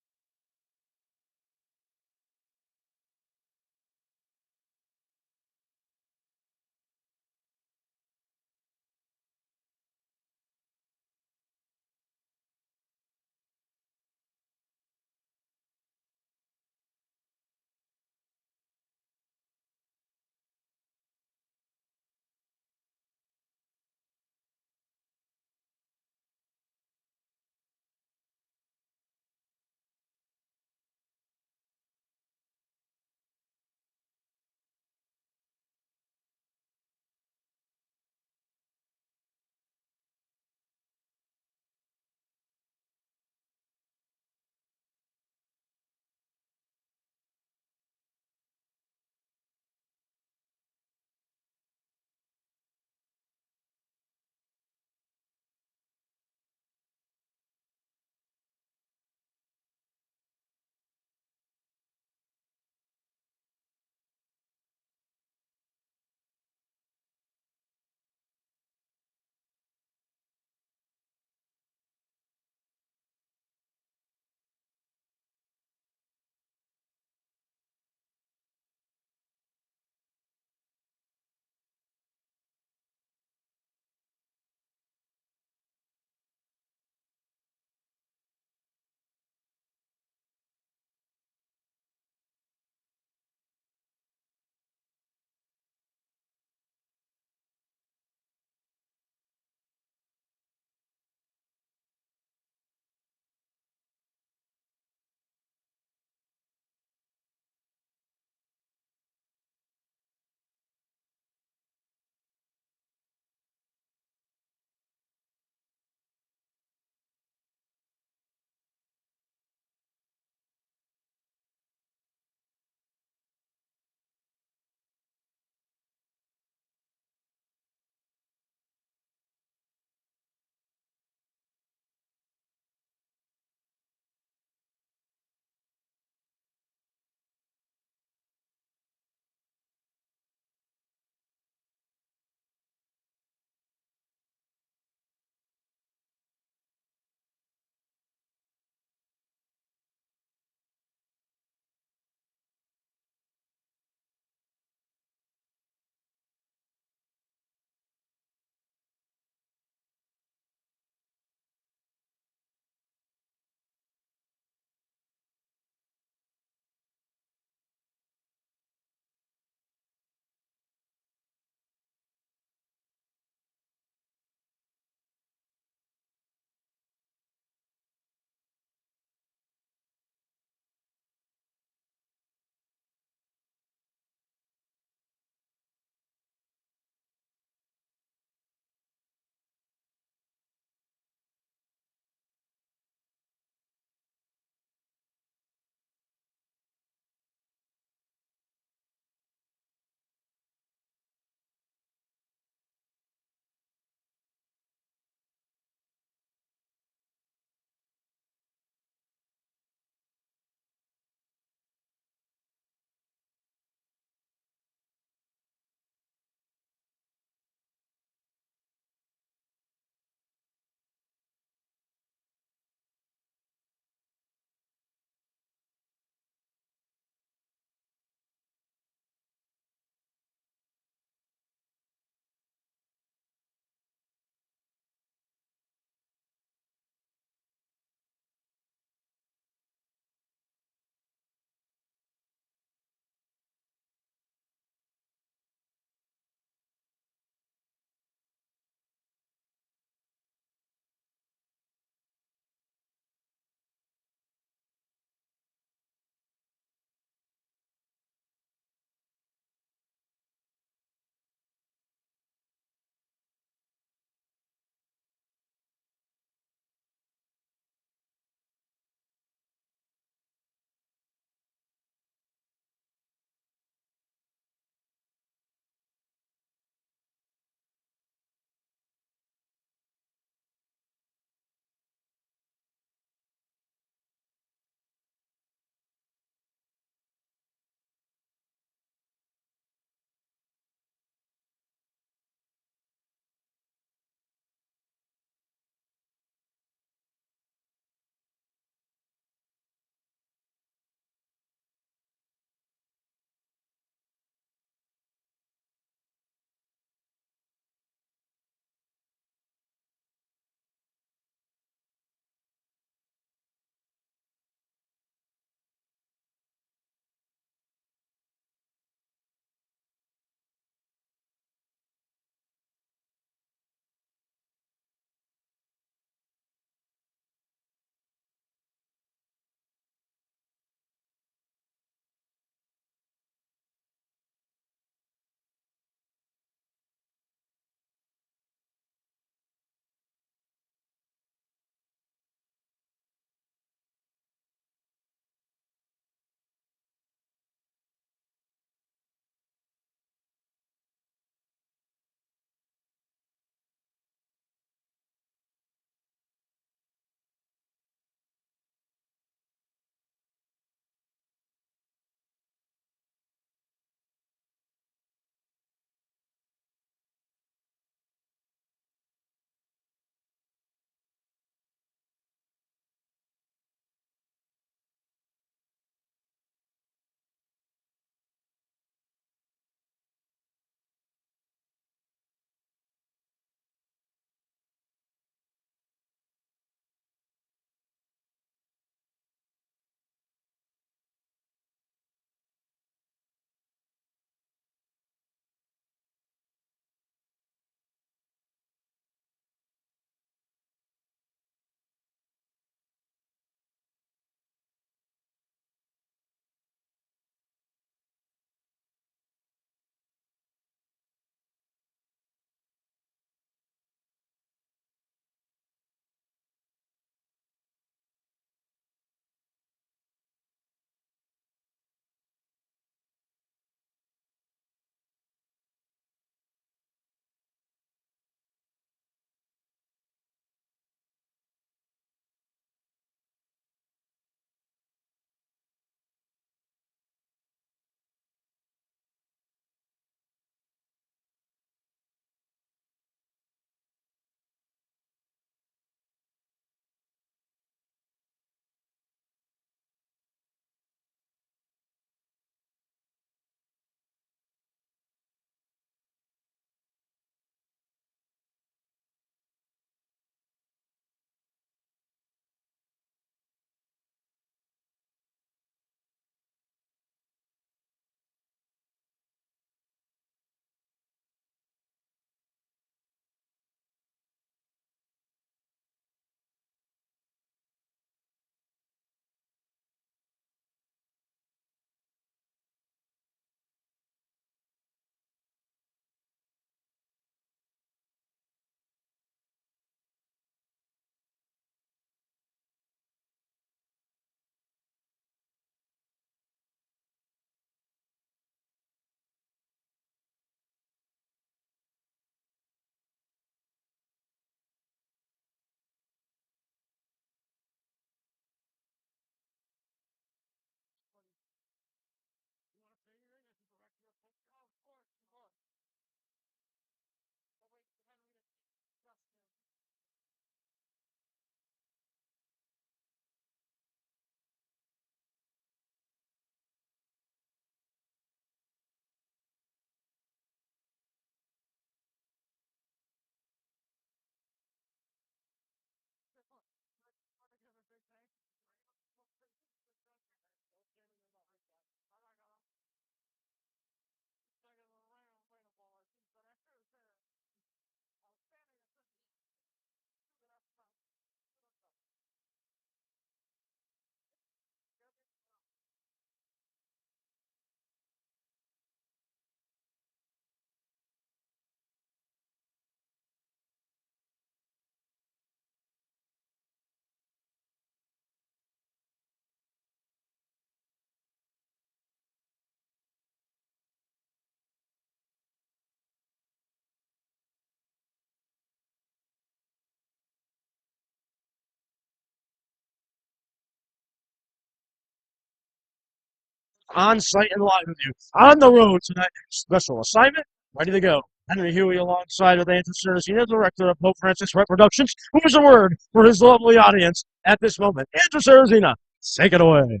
on site and live with you on the road tonight. Special assignment, ready to go. Henry Huey alongside with Andrew Ceresina, director of Pope Francis Rep Productions, who has a word for his lovely audience at this moment. Andrew Ceresina, take it away.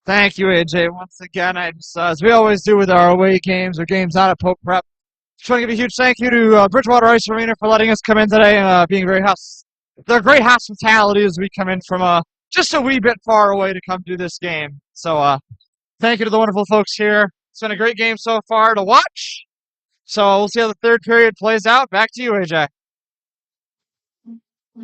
Thank you, AJ. Once again, I just, as we always do with our away games or games out at Pope Prep, just want to give a huge thank you to Bridgewater Ice Arena for letting us come in today and being very they're great hospitality as we come in from just a wee bit far away to come do this game. So thank you to the wonderful folks here. It's been a great game so far to watch. So we'll see how the third period plays out. Back to you, AJ.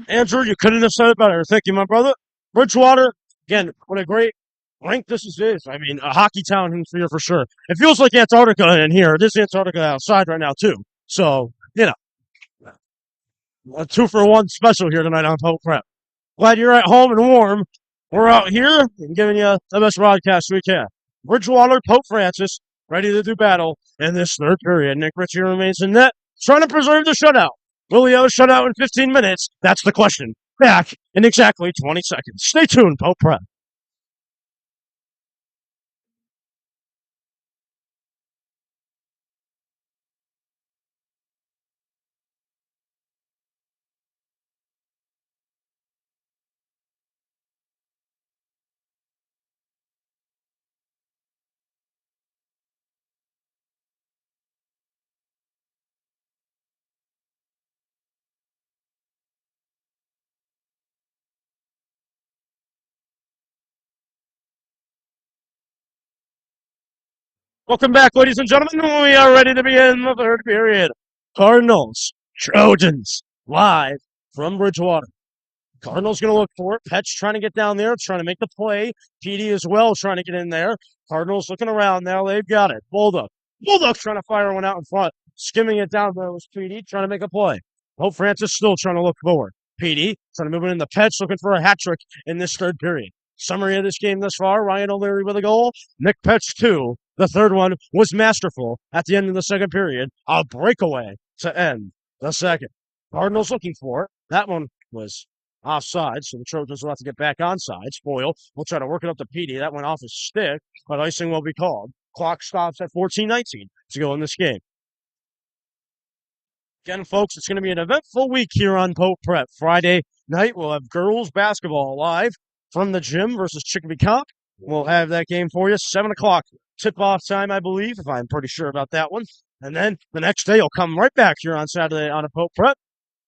Andrew, you couldn't have said it better. Thank you, my brother. Bridgewater, again, what a great rink this is. I mean, a hockey town here for sure. It feels like Antarctica in here. It is Antarctica outside right now, too. So, a 2-for-1 special here tonight on Pope Prep. Glad you're at home and warm. We're out here and giving you the best broadcast we can. Bridgewater, Pope Francis, ready to do battle in this third period. Nick Ritchie remains in net, trying to preserve the shutout. Will he have a shutout in 15 minutes? That's the question. Back in exactly 20 seconds. Stay tuned, Pope Prep. Welcome back, ladies and gentlemen. We are ready to begin the third period. Cardinals, Trojans, live from Bridgewater. Cardinals going to look for it. Petch trying to get down there, trying to make the play. PD as well trying to get in there. Cardinals looking around now. They've got it. Bulldog. Bulldog's trying to fire one out in front. Skimming it down there was PD trying to make a play. Pope Francis still trying to look forward. PD trying to move it in the Petch, looking for a hat trick in this third period. Summary of this game thus far, Ryan O'Leary with a goal. Nick Petch 2. The third one was masterful at the end of the second period. A breakaway to end the second. Cardinals looking for it. That one was offside, so the Trojans will have to get back onside. Spoil will try to work it up to Petey. That went off his stick, but icing will be called. Clock stops at 14:19 to go in this game. Again, folks, it's going to be an eventful week here on Pope Prep. Friday night, we'll have girls basketball live from the gym versus Chicopee Comp. We'll have that game for you. 7 o'clock tip-off time, I believe, if I'm pretty sure about that one. And then the next day, you'll come right back here on Saturday on a Pope Prep,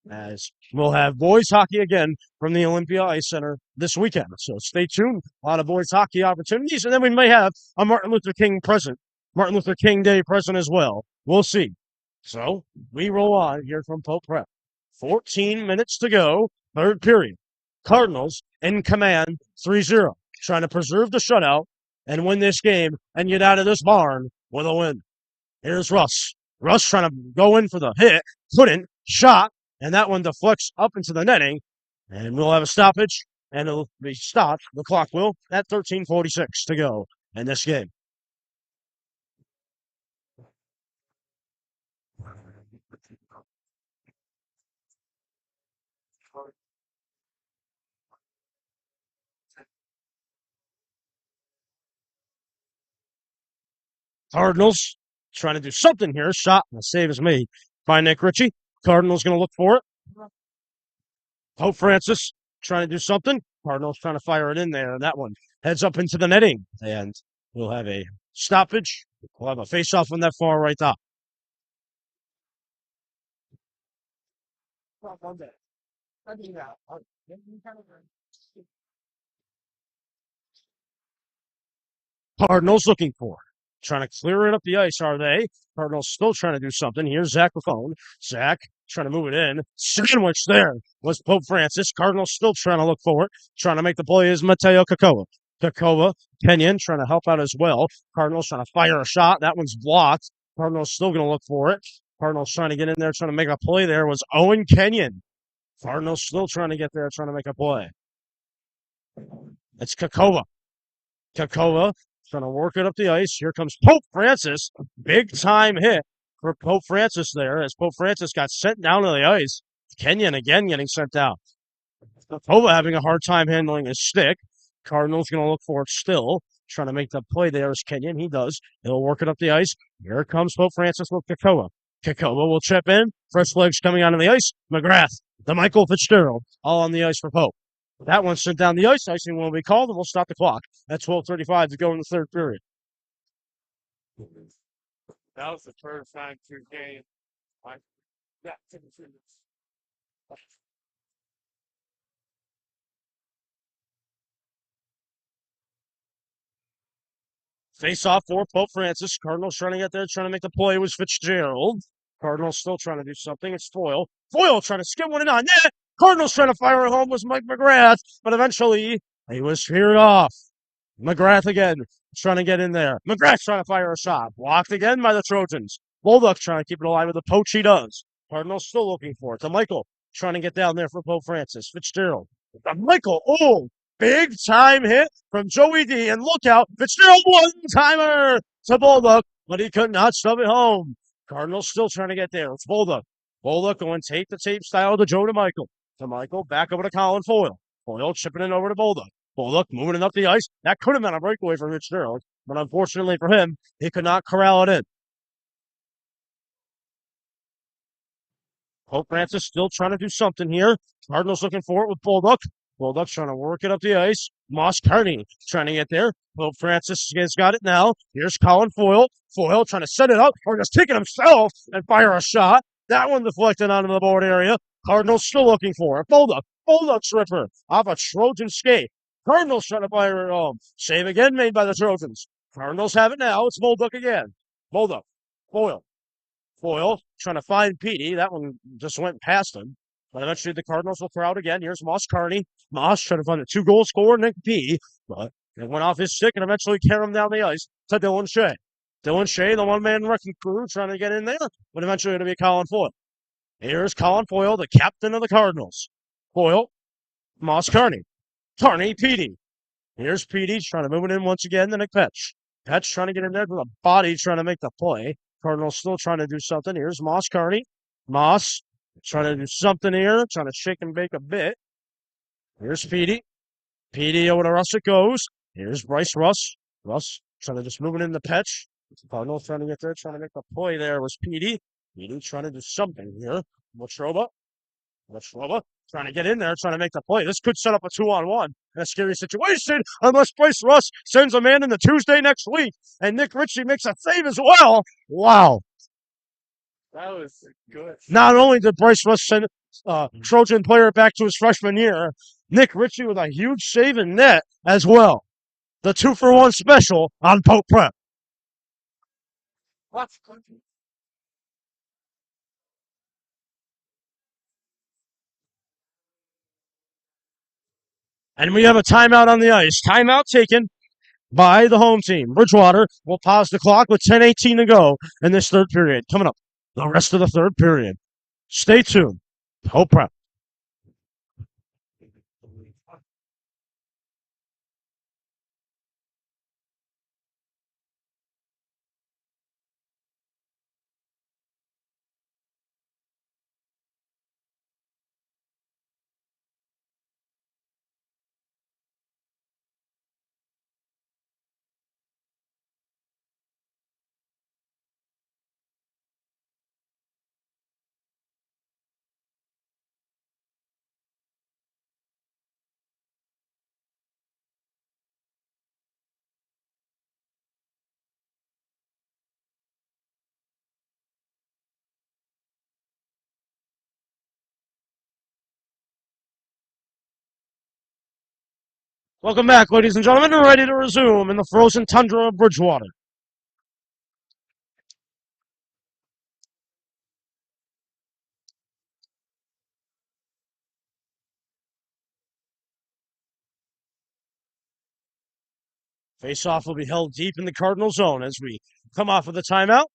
as we'll have boys hockey again from the Olympia Ice Center this weekend. So stay tuned. A lot of boys hockey opportunities. And then we may have a Martin Luther King Day present as well. We'll see. So we roll on here from Pope Prep. 14 minutes to go, third period. Cardinals in command, 3-0. Trying to preserve the shutout and win this game and get out of this barn with a win. Here's Russ. Russ trying to go in for the hit. Couldn't. Shot. And that one deflects up into the netting. And we'll have a stoppage. And it'll be stopped. The clock will at 13:46 to go in this game. Cardinals trying to do something here. Shot. The save is made by Nick Ritchie. Cardinals going to look for it. Pope Francis trying to do something. Cardinals trying to fire it in there. And that one heads up into the netting. And we'll have a stoppage. We'll have a face-off on that far right top. Cardinals looking for it. Trying to clear it up the ice, are they? Cardinals still trying to do something. Here's Zach Lafone. Zach trying to move it in. Sandwich there was Pope Francis. Cardinals still trying to look for it. Trying to make the play is Mateo Kakova. Kakova, Kenyon trying to help out as well. Cardinals trying to fire a shot. That one's blocked. Cardinals still going to look for it. Cardinals trying to get in there, trying to make a play there was Owen Kenyon. Cardinals still trying to get there, trying to make a play. It's Kakova. Kakova trying to work it up the ice. Here comes Pope Francis. Big time hit for Pope Francis there as Pope Francis got sent down to the ice. Kenyon again getting sent down. Kakova having a hard time handling his stick. Cardinals going to look for it still. trying to make the play there is Kenyon. He does. He'll work it up the ice. Here comes Pope Francis with Kakoa. Kakoa will chip in. Fresh legs coming onto the ice. McGrath, the Michael Fitzgerald, all on the ice for Pope. That one sent down the ice. Icing will be called, and we'll stop the clock. At 12:35 to go in the third period. That was the first time through game. Yeah. Face off for Pope Francis. Cardinals trying to get there, trying to make the play was Fitzgerald. Cardinals still trying to do something. It's Foyle. Foyle trying to skip one in on net. Cardinals trying to fire it home was Mike McGrath, but eventually he was sheared off. McGrath again trying to get in there. McGrath trying to fire a shot. Blocked again by the Trojans. Bulldog trying to keep it alive with the poach he does. Cardinals still looking for it. To Michael trying to get down there for Pope Francis. Fitzgerald. To Michael. Oh, big time hit from Joey D. And look out. Fitzgerald one-timer to Bulldog, but he could not shove it home. Cardinals still trying to get there. It's Bulldog. Bulldog going tape-to-tape style to Joe to Michael. To Michael, back over to Colin Foyle. Foyle chipping it over to Bulldog. Bulldog moving it up the ice. That could have been a breakaway for Fitzgerald, but unfortunately for him, he could not corral it in. Pope Francis still trying to do something here. Cardinals looking for it with Bulldog. Bulldog trying to work it up the ice. Moss Kearney trying to get there. Pope Francis has got it now. Here's Colin Foyle. Foyle trying to set it up or just take it himself and fire a shot. That one deflected onto the board area. Cardinals still looking for it. Bulldog. Bulldog tripper off a Trojan skate. Cardinals trying to fire it home. Save again made by the Trojans. Cardinals have it now. It's Bulldog again. Bulldog. Foyle. Foyle trying to find Petey. That one just went past him. But eventually the Cardinals will throw out again. Here's Moss Kearney. Moss trying to find a 2-goal scorer, Nick P. But it went off his stick and eventually carried him down the ice to Dylan Shea. Dylan Shea, the one-man wrecking crew, trying to get in there. But eventually it'll be Colin Foyle. Here's Colin Foyle, the captain of the Cardinals. Foyle. Moss Kearney. Kearney, Petey. Here's Petey trying to move it in once again to Nick Petch. Petch trying to get in there with a body trying to make the play. Cardinals still trying to do something. Here's Moss Kearney. Moss trying to do something here. Trying to shake and bake a bit. Here's Petey. Petey over to Russ it goes. Here's Bryce Russ. Russ trying to just move it in the Petch. Cardinals trying to get there. Trying to make the play there was Petey. Petey trying to do something here. Latroba. Trying to get in there, trying to make the play. This could set up a 2-on-1 in a scary situation unless Bryce Russ sends a man in the Tuesday next week and Nick Ritchie makes a save as well. Wow. That was good. Not only did Bryce Russ send Trojan player back to his freshman year, Nick Ritchie with a huge save in net as well. The 2-for-1 special on Pope Prep. What? And we have a timeout on the ice. Timeout taken by the home team. Bridgewater will pause the clock with 10:18 to go in this third period. Coming up, the rest of the third period. Stay tuned. Pope Prep. Welcome back, ladies and gentlemen. We're ready to resume in the frozen tundra of Bridgewater. Face-off will be held deep in the Cardinal zone as we come off of the timeout.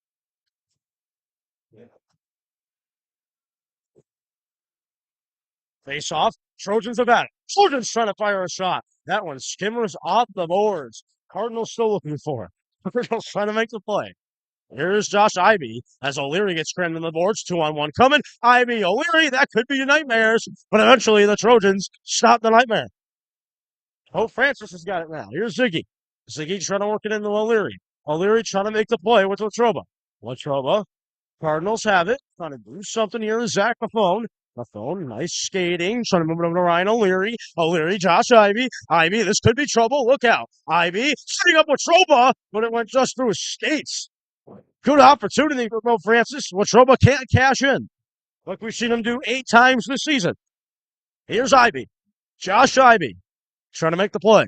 Face-off. Trojans have at it. Trojans trying to fire a shot. That one skimmers off the boards. Cardinals still looking for it. Cardinals trying to make the play. Here's Josh Ivey as O'Leary gets crammed on the boards. 2-on-1 coming. Ivey, O'Leary, that could be nightmares. But eventually the Trojans stop the nightmare. Pope Francis has got it now. Here's Ziggy. Ziggy trying to work it into O'Leary. O'Leary trying to make the play with Latroba. Latroba. Cardinals have it. Trying to do something here to Zach Buffone. Buffone, nice skating. Trying to move it over to Ryan O'Leary. O'Leary, Josh Ivy. Ivy, this could be trouble. Look out. Ivy setting up Latroba, but it went just through his skates. Good opportunity for Bo Francis. Latroba can't cash in, like we've seen him do 8 times this season. Here's Ivy. Josh Ivy trying to make the play.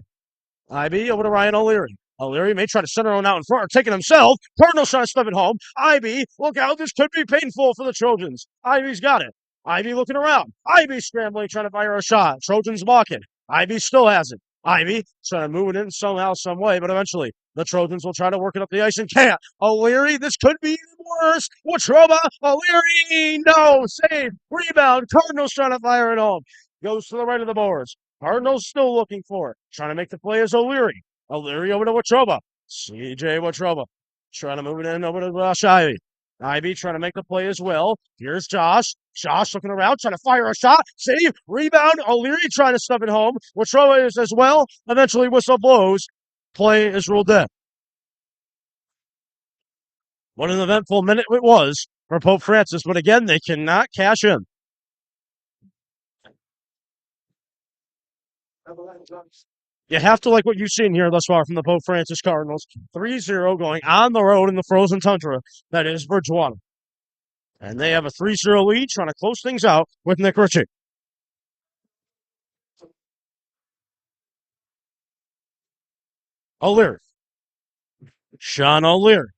Ivy over to Ryan O'Leary. O'Leary may try to center on out in front or take it himself. Cardinals trying to step it home. Ivy, look out. This could be painful for the Trojans. Ivy's got it. Ivy looking around. Ivy scrambling, trying to fire a shot. Trojans blocking. Ivy still has it. Ivy trying to move it in somehow, some way, but eventually the Trojans will try to work it up the ice and can't. O'Leary, this could be even worse. Watroba, O'Leary, no, save, rebound. Cardinals trying to fire it home. Goes to the right of the boards. Cardinals still looking for it. Trying to make the play is O'Leary. O'Leary over to Watroba. CJ Watroba trying to move it in over to Josh Ivy. Ivy trying to make the play as well. Here's Josh. Josh looking around, trying to fire a shot. Save, rebound. O'Leary trying to stuff it home. Watroba is as well. Eventually whistle blows. Play is ruled dead. What an eventful minute it was for Pope Francis, but again, they cannot cash in. You have to like what you've seen here thus far from the Pope Francis Cardinals. 3-0 going on the road in the frozen tundra that is Bridgewater. And they have a 3-0 lead, trying to close things out with Nick Ritchie. O'Leary. Sean O'Leary.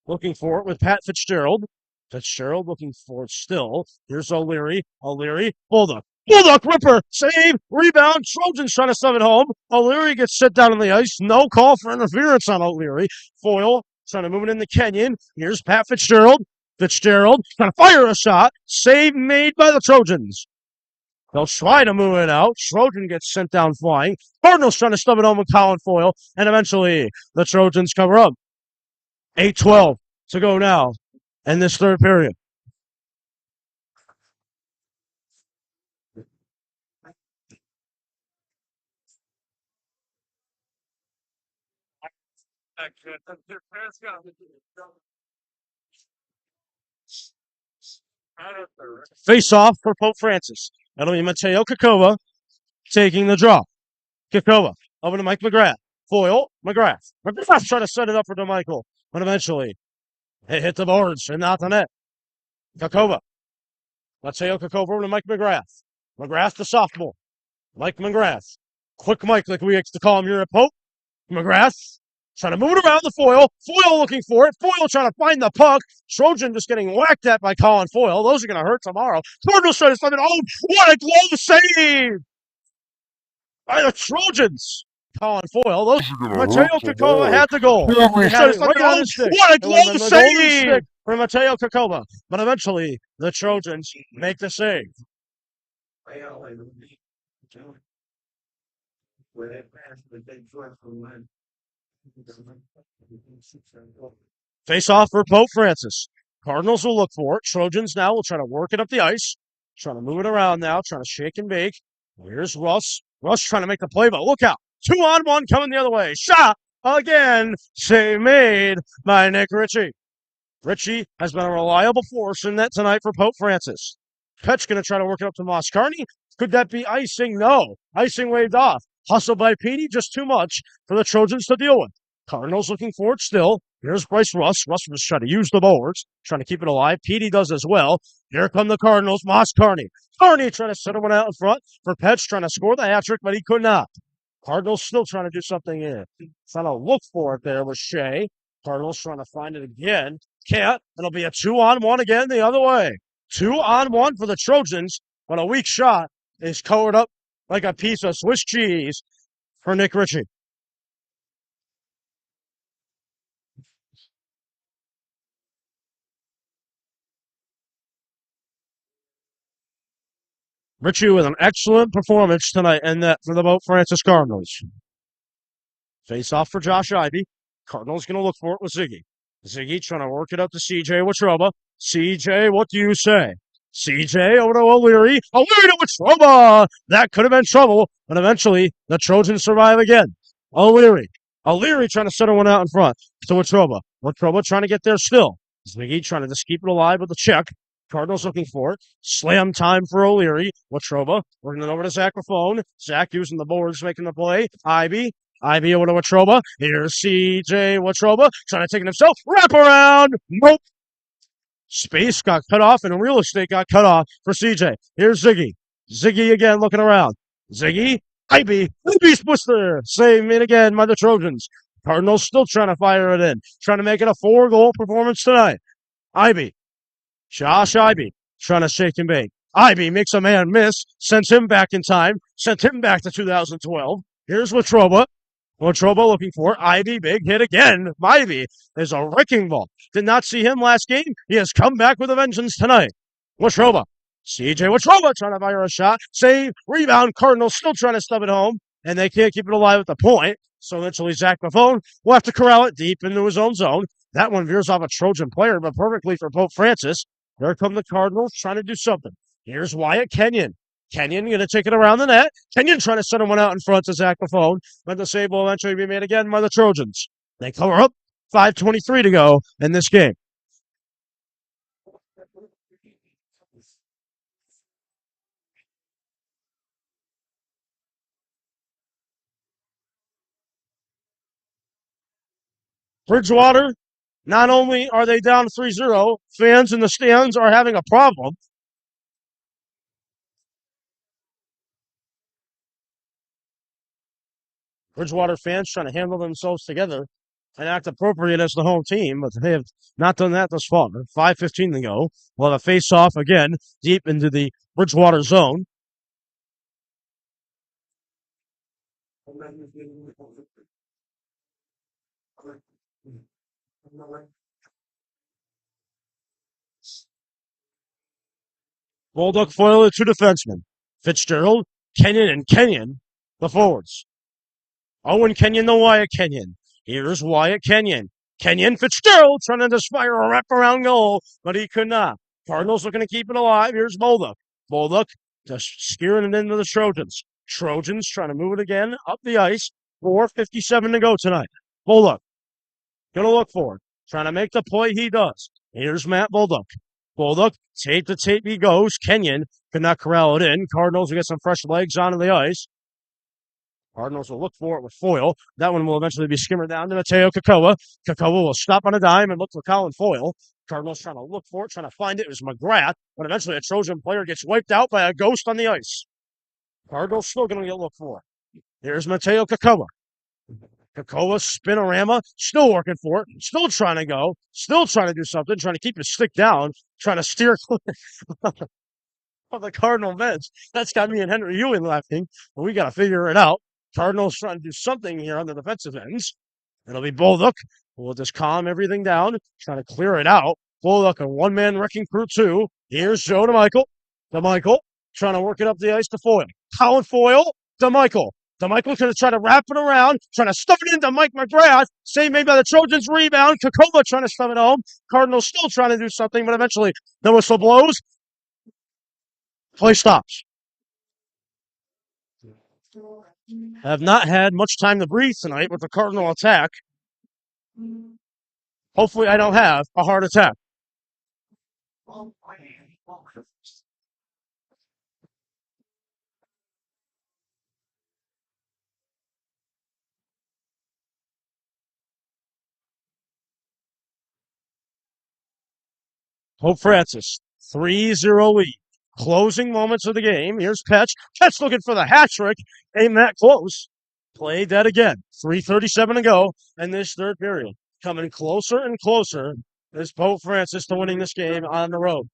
Looking for it with Pat Fitzgerald. Fitzgerald looking for it still. Here's O'Leary. O'Leary. Bulldog. Bulldog Ripper. Save. Rebound. Trojans trying to stuff it home. O'Leary gets set down on the ice. No call for interference on O'Leary. Foyle trying to move it in the Kenyon. Here's Pat Fitzgerald. Fitzgerald trying to fire a shot. Save made by the Trojans. They'll try to move it out. Trojan gets sent down flying. Cardinals trying to stuff it home with Colin Foyle. And eventually the Trojans cover up. 8-12 to go now in this third period. Face off for Pope Francis. That'll be Mateo Kakova taking the draw. Kakova over to Mike McGrath. Foyle, McGrath. McGrath trying to set it up for DeMichael, but eventually it hit the boards and not the net. Kakova. Mateo Kakova over to Mike McGrath. McGrath, the sophomore. Mike McGrath. Quick Mike, like we used to call him here at Pope. McGrath trying to move it around the Foyle. Foyle looking for it. Foyle trying to find the puck. Trojan just getting whacked at by Colin Foyle. Those are going to hurt tomorrow. Cardinals trying to send it home. What a glove save by the Trojans. Colin Foyle. Those Mateo Kakova had the goal. What a glove save for Mateo Kakova. But eventually, the Trojans make the save. Face off for Pope Francis. Cardinals will look for it. Trojans now will try to work it up the ice. Trying to move it around now. Trying to shake and bake. Here's Russ. Russ trying to make the play, but look out. 2-on-1 coming the other way. Shot again. Save made by Nick Ritchie. Ritchie has been a reliable force in that tonight for Pope Francis. Petch going to try to work it up to Moss Carney. Could that be icing? No. Icing waved off. Hustled by Petey, just too much for the Trojans to deal with. Cardinals looking for it still. Here's Bryce Russ. Russ was trying to use the boards, trying to keep it alive. Petey does as well. Here come the Cardinals. Moss Carney. Carney trying to set one out in front for Petch, trying to score the hat trick, but he could not. Cardinals still trying to do something in. Trying to look for it there with Shea. Cardinals trying to find it again. Can't. It'll be a 2-on-1 again the other way. 2-on-1 for the Trojans, but a weak shot is covered up like a piece of Swiss cheese for Nick Ritchie. Ritchie with an excellent performance tonight in that for the Pope Francis Cardinals. Face off for Josh Ivy. Cardinals going to look for it with Ziggy. Ziggy trying to work it up to CJ Watroba. CJ, what do you say? CJ over to O'Leary. O'Leary to Watroba. That could have been trouble, but eventually the Trojans survive again. O'Leary O'Leary trying to settle one out in front to Watroba. Watroba trying to get there still. Ziggy trying to just keep it alive with the check. Cardinals looking for it. Slam time for O'Leary. Watroba working it over to Zach Raffone. Zach using the boards, making the play. Ivy over to Watroba. Here's CJ Watroba trying to take it himself. Wrap around. Nope. Space got cut off and real estate got cut off for CJ. Here's Ziggy. Ziggy again looking around. Ziggy. Ivy's Twister. Save it again by the Trojans. Cardinals still trying to fire it in. Trying to make it a 4-goal performance tonight. Ivy. Josh Ivy trying to shake and bake. Ivy makes a man miss. Sends him back in time. Sent him back to 2012. Here's Watroba. Watroba looking for Ivy. Big hit again. Ivy is a wrecking ball. Did not see him last game. He has come back with a vengeance tonight. Watroba. CJ Watroba trying to fire a shot. Save. Rebound. Cardinals still trying to stub it home. And they can't keep it alive at the point. So eventually Zach Raffone will have to corral it deep into his own zone. That one veers off a Trojan player, but perfectly for Pope Francis. There come the Cardinals trying to do something. Here's Wyatt Kenyon. Kenyon going to take it around the net. Kenyon trying to send one out in front to Zach Raffone. But the save will eventually be made again by the Trojans. They cover up. 5:23 to go in this game. Bridgewater, not only are they down 3-0, fans in the stands are having a problem. Bridgewater fans trying to handle themselves together and act appropriate as the home team, but they have not done that thus far. 5:15 to go. We'll have a face-off again deep into the Bridgewater zone. Bulldog foil the two defensemen. Fitzgerald, Kenyon, and Kenyon, the forwards. Owen Kenyon, the Wyatt Kenyon. Here's Wyatt Kenyon. Kenyon Fitzgerald trying to just fire a wraparound goal, but he could not. Cardinals looking to keep it alive. Here's Bulldog. Bulldog just skewering it into the Trojans. Trojans trying to move it again up the ice. 4:57 to go tonight. Bulldog going to look for it. Trying to make the play he does. Here's Matt Bulldog. Bulldog, tape to tape he goes. Kenyon could not corral it in. Cardinals will get some fresh legs onto the ice. Cardinals will look for it with Foyle. That one will eventually be skimmered down to Mateo Kakoa. Kakoa will stop on a dime and look for Colin Foyle. Cardinals trying to look for it, trying to find it. It was McGrath, but eventually a Trojan player gets wiped out by a ghost on the ice. Cardinals still going to get looked for. Here's Mateo Kakoa. Kakoa, spinorama, still working for it, still trying to go, still trying to do something, trying to keep his stick down, trying to steer on the Cardinal bench. That's got me and Henry Ewing laughing, but we got to figure it out. Cardinals trying to do something here on the defensive ends. It'll be Bulldog. We'll just calm everything down, trying to clear it out. Bulldog, a one-man wrecking crew, too. Here's Joe DeMichael. DeMichael trying to work it up the ice to Foyle. Colin Foyle, DeMichael. DeMichael's going to try to wrap it around, trying to stuff it into Mike McGrath. Save made by the Trojans. Rebound. Kakoa trying to stuff it home. Cardinals still trying to do something, but eventually the whistle blows. Play stops. Have not had much time to breathe tonight with the Cardinal attack. Hopefully I don't have a heart attack. Pope Francis, 3-0 lead. Closing moments of the game. Here's Petch. Petch looking for the hat trick. Ain't that close. Played that again. 3:37 to go in this third period. Coming closer and closer is Pope Francis to winning this game on the road.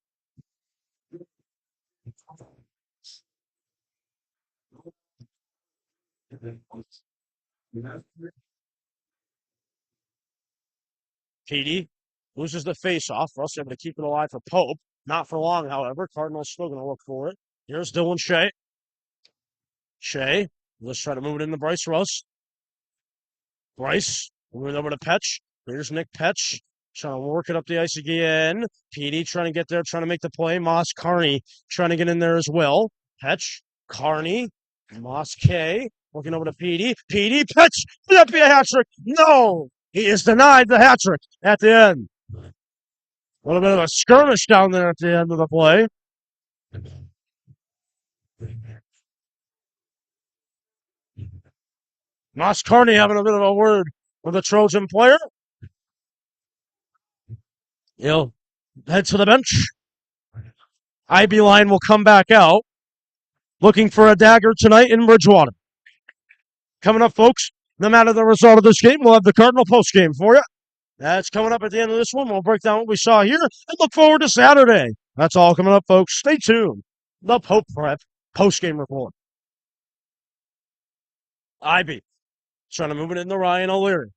Petey loses the face-off. Russ able to keep it alive for Pope. Not for long, however. Cardinals still going to look for it. Here's Dylan Shea. Shea, let's try to move it into Bryce Russ. Bryce, moving over to Petch. Here's Nick Petch, trying to work it up the ice again. Petey trying to get there, trying to make the play. Moss Carney trying to get in there as well. Petch, Carney, Moss K, Looking over to PD. PD pitch. Could that be a hat trick? No. He is denied the hat trick at the end. A little bit of a skirmish down there at the end of the play. Moss Carney having a bit of a word with a Trojan player. He'll head to the bench. IB line will come back out. Looking for a dagger tonight in Bridgewater. Coming up, folks, no matter the result of this game, we'll have the Cardinal post game for you. That's coming up at the end of this one. We'll break down what we saw here and look forward to Saturday. That's all coming up, folks. Stay tuned. The Pope Prep post game report. IB trying to move it into Ryan O'Leary.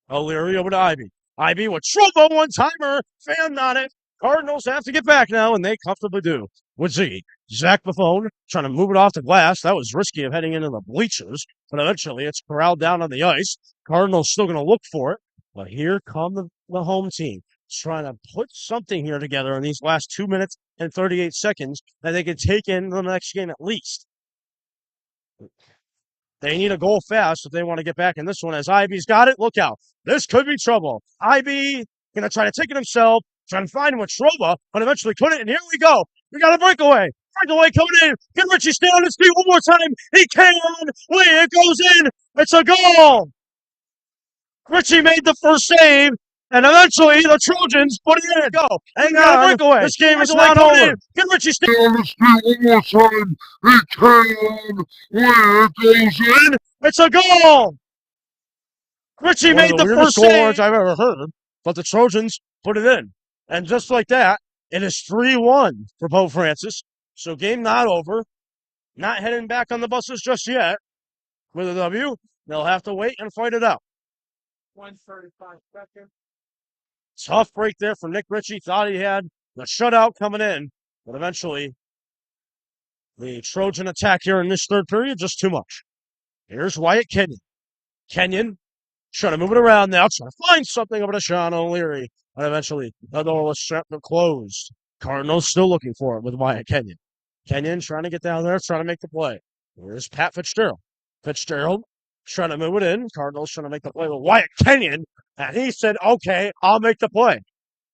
O'Leary over to IB. IB with trouble, one-timer, fan on it. Cardinals have to get back now, and they comfortably do. With Ziggy. Zach Buffone trying to move it off the glass. That was risky of heading into the bleachers, but eventually it's corralled down on the ice. Cardinals still going to look for it, but here come the home team trying to put something here together in these last 2 minutes and 38 seconds that they can take in the next game at least. They need a goal fast if they want to get back in this one. As IB's got it, look out. This could be trouble. IB going to try to take it himself, trying to find him with Schroba, but eventually couldn't. And here we go. We got a breakaway. Breakaway coming in. Can Richie stay on his feet one more time? He can. Wait, it goes in. It's a goal. Richie made the first save, and eventually the Trojans put it in. Go. Hang on. Breakaway. This game is not over. Can Richie stay on his feet one more time? He can. Where it goes in. It's a goal. Richie made the first save I've ever heard, but the Trojans put it in. And just like that, it is 3-1 for Pope Francis. So game not over. Not heading back on the buses just yet. With a W, they'll have to wait and fight it out. 1:35 seconds. Tough break there for Nick Ritchie. Thought he had the shutout coming in, but eventually the Trojan attack here in this third period, just too much. Here's Wyatt Kenyon. Kenyon trying to move it around now, trying to find something over to Sean O'Leary. And eventually, the door was closed. Cardinals still looking for it with Wyatt Kenyon. Kenyon trying to get down there, trying to make the play. Here's Pat Fitzgerald. Fitzgerald trying to move it in. Cardinals trying to make the play with Wyatt Kenyon. And he said, okay, I'll make the play.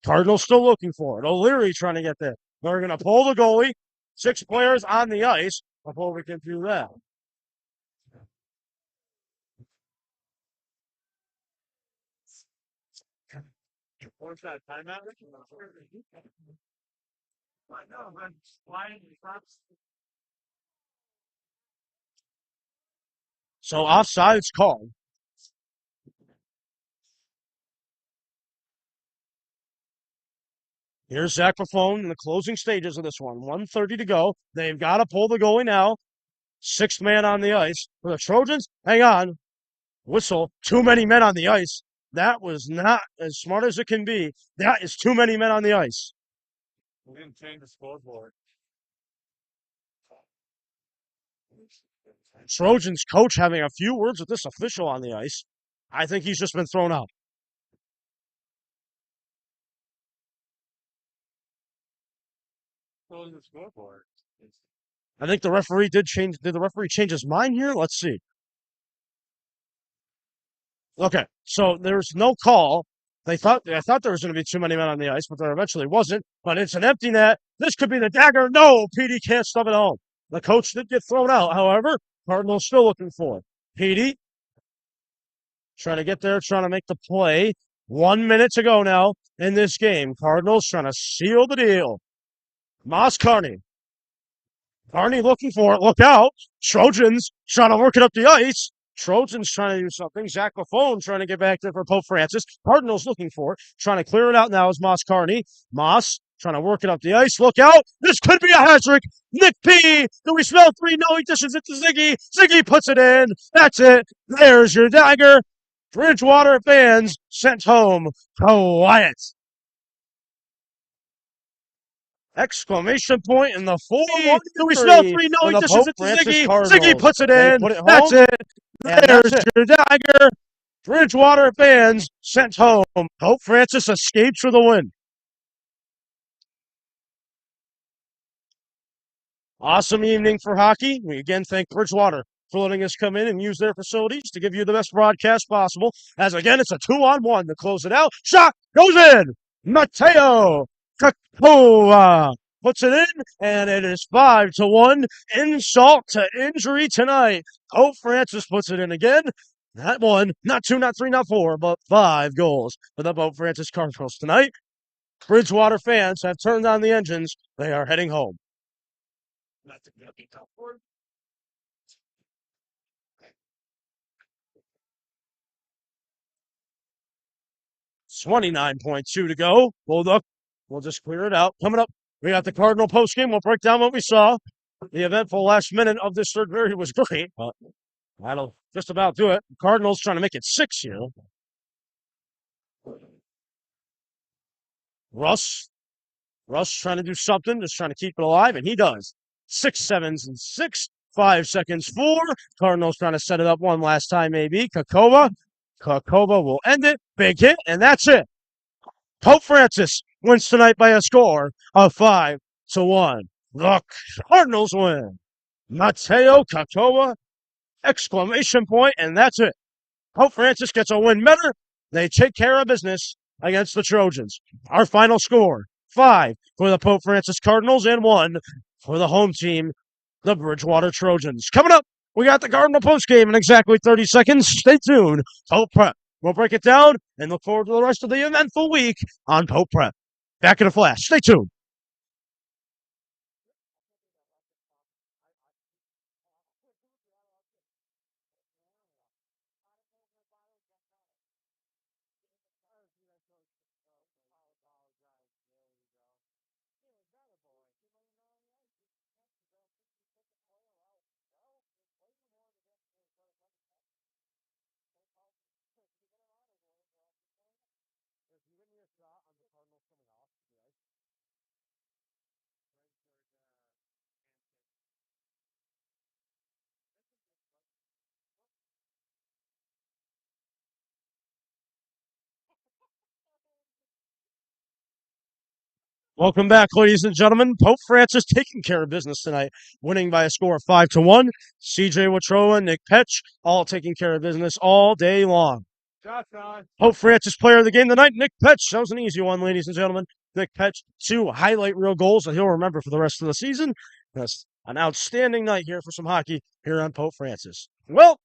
Cardinals still looking for it. O'Leary trying to get there. They're going to pull the goalie. 6 players on the ice before we can do that. What's that timeout? I know, man. Why? So offside's called. Here's Zach Buffone in the closing stages of this one. 1:30 to go. They've got to pull the goalie now. 6th man on the ice. For the Trojans, hang on. Whistle. Too many men on the ice. That was not as smart as it can be. That is too many men on the ice. We didn't change the scoreboard. Trojans coach having a few words with this official on the ice. I think he's just been thrown out. Close the scoreboard. I think the referee did the referee change his mind here? Let's see. Okay, so there's no call. I thought there was going to be too many men on the ice, but there eventually wasn't. But it's an empty net. This could be the dagger. No, PD can't stub it home. The coach did get thrown out, however. Cardinals still looking for it. PD trying to get there, trying to make the play. 1 minute to go now in this game. Cardinals trying to seal the deal. Moss Carney. Carney looking for it. Look out. Trojans trying to work it up the ice. Trojans trying to do something. Zach Buffone trying to get back there for Pope Francis. Cardinals looking for it. Trying to clear it out now is Moss Carney. Moss trying to work it up the ice. Look out. This could be a hat trick. Nick P. Do we smell 3? No, he dishes it to Ziggy. Ziggy puts it in. That's it. There's your dagger. Bridgewater fans sent home to Wyatt. Exclamation point in the 4-1. Do we smell 3? No, he dishes it to Ziggy. Ziggy puts it in. That's it. There's your dagger. Bridgewater fans sent home. Pope Francis escapes for the win. Awesome evening for hockey. We again thank Bridgewater for letting us come in and use their facilities to give you the best broadcast possible. As again, it's a 2-on-1 to close it out. Shot goes in. Mateo Kakova puts it in, and it is 5-1. Insult to injury tonight. Pope Francis puts it in again. Not 1, not 2, not 3, not 4, but 5 goals for the Pope Francis Cardinals tonight. Bridgewater fans have turned on the engines. They are heading home. 29.2 to go. We'll just clear it out. Coming up, we got the Cardinal postgame. We'll break down what we saw. The eventful last minute of this third period was great, but that'll just about do it. Cardinals trying to make it 6 here. Russ trying to do something, just trying to keep it alive, and he does. 6 sevens and 6, 5 seconds 4. Cardinals trying to set it up one last time, maybe. Kakova will end it. Big hit, and that's it. Pope Francis wins tonight by a score of 5-1. The Cardinals win. Mateo Kakova, exclamation point, and that's it. Pope Francis gets a win better. They take care of business against the Trojans. Our final score, 5 for the Pope Francis Cardinals and 1 for the home team, the Bridgewater Trojans. Coming up, we got the Cardinal postgame in exactly 30 seconds. Stay tuned. Pope Prep. We'll break it down and look forward to the rest of the eventful week on Pope Prep. Back in a flash. Stay tuned. Welcome back, ladies and gentlemen. Pope Francis taking care of business tonight, winning by a score of 5-1. CJ Watroa, Nick Petch, all taking care of business all day long. Pope Francis player of the game tonight, Nick Petch. That was an easy one, ladies and gentlemen. Nick Petch, 2 highlight reel goals that he'll remember for the rest of the season. That's an outstanding night here for some hockey here on Pope Francis. Well,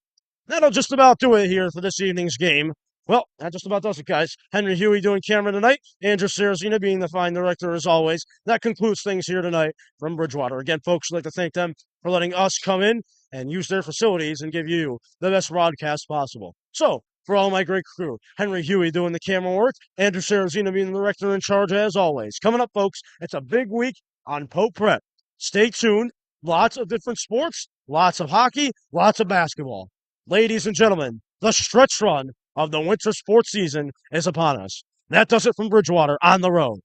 that'll just about do it here for this evening's game. Well, that just about does it, guys. Henry Huey doing camera tonight. Andrew Sarrazina being the fine director as always. That concludes things here tonight from Bridgewater. Again, folks, I'd like to thank them for letting us come in and use their facilities and give you the best broadcast possible. So, for all my great crew, Henry Huey doing the camera work, Andrew Sarrazina being the director in charge as always. Coming up, folks, it's a big week on Pope Prep. Stay tuned. Lots of different sports, lots of hockey, lots of basketball. Ladies and gentlemen, the stretch run of the winter sports season is upon us. That does it from Bridgewater on the road.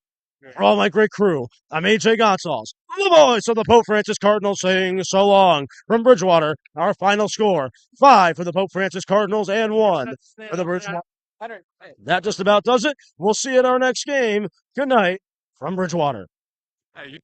For all my great crew, I'm AJ Gonsalves, the voice of the Pope Francis Cardinals saying so long. From Bridgewater, our final score, 5 for the Pope Francis Cardinals and 1 for the Bridgewater. That just about does it. We'll see you at our next game. Good night from Bridgewater. Hey,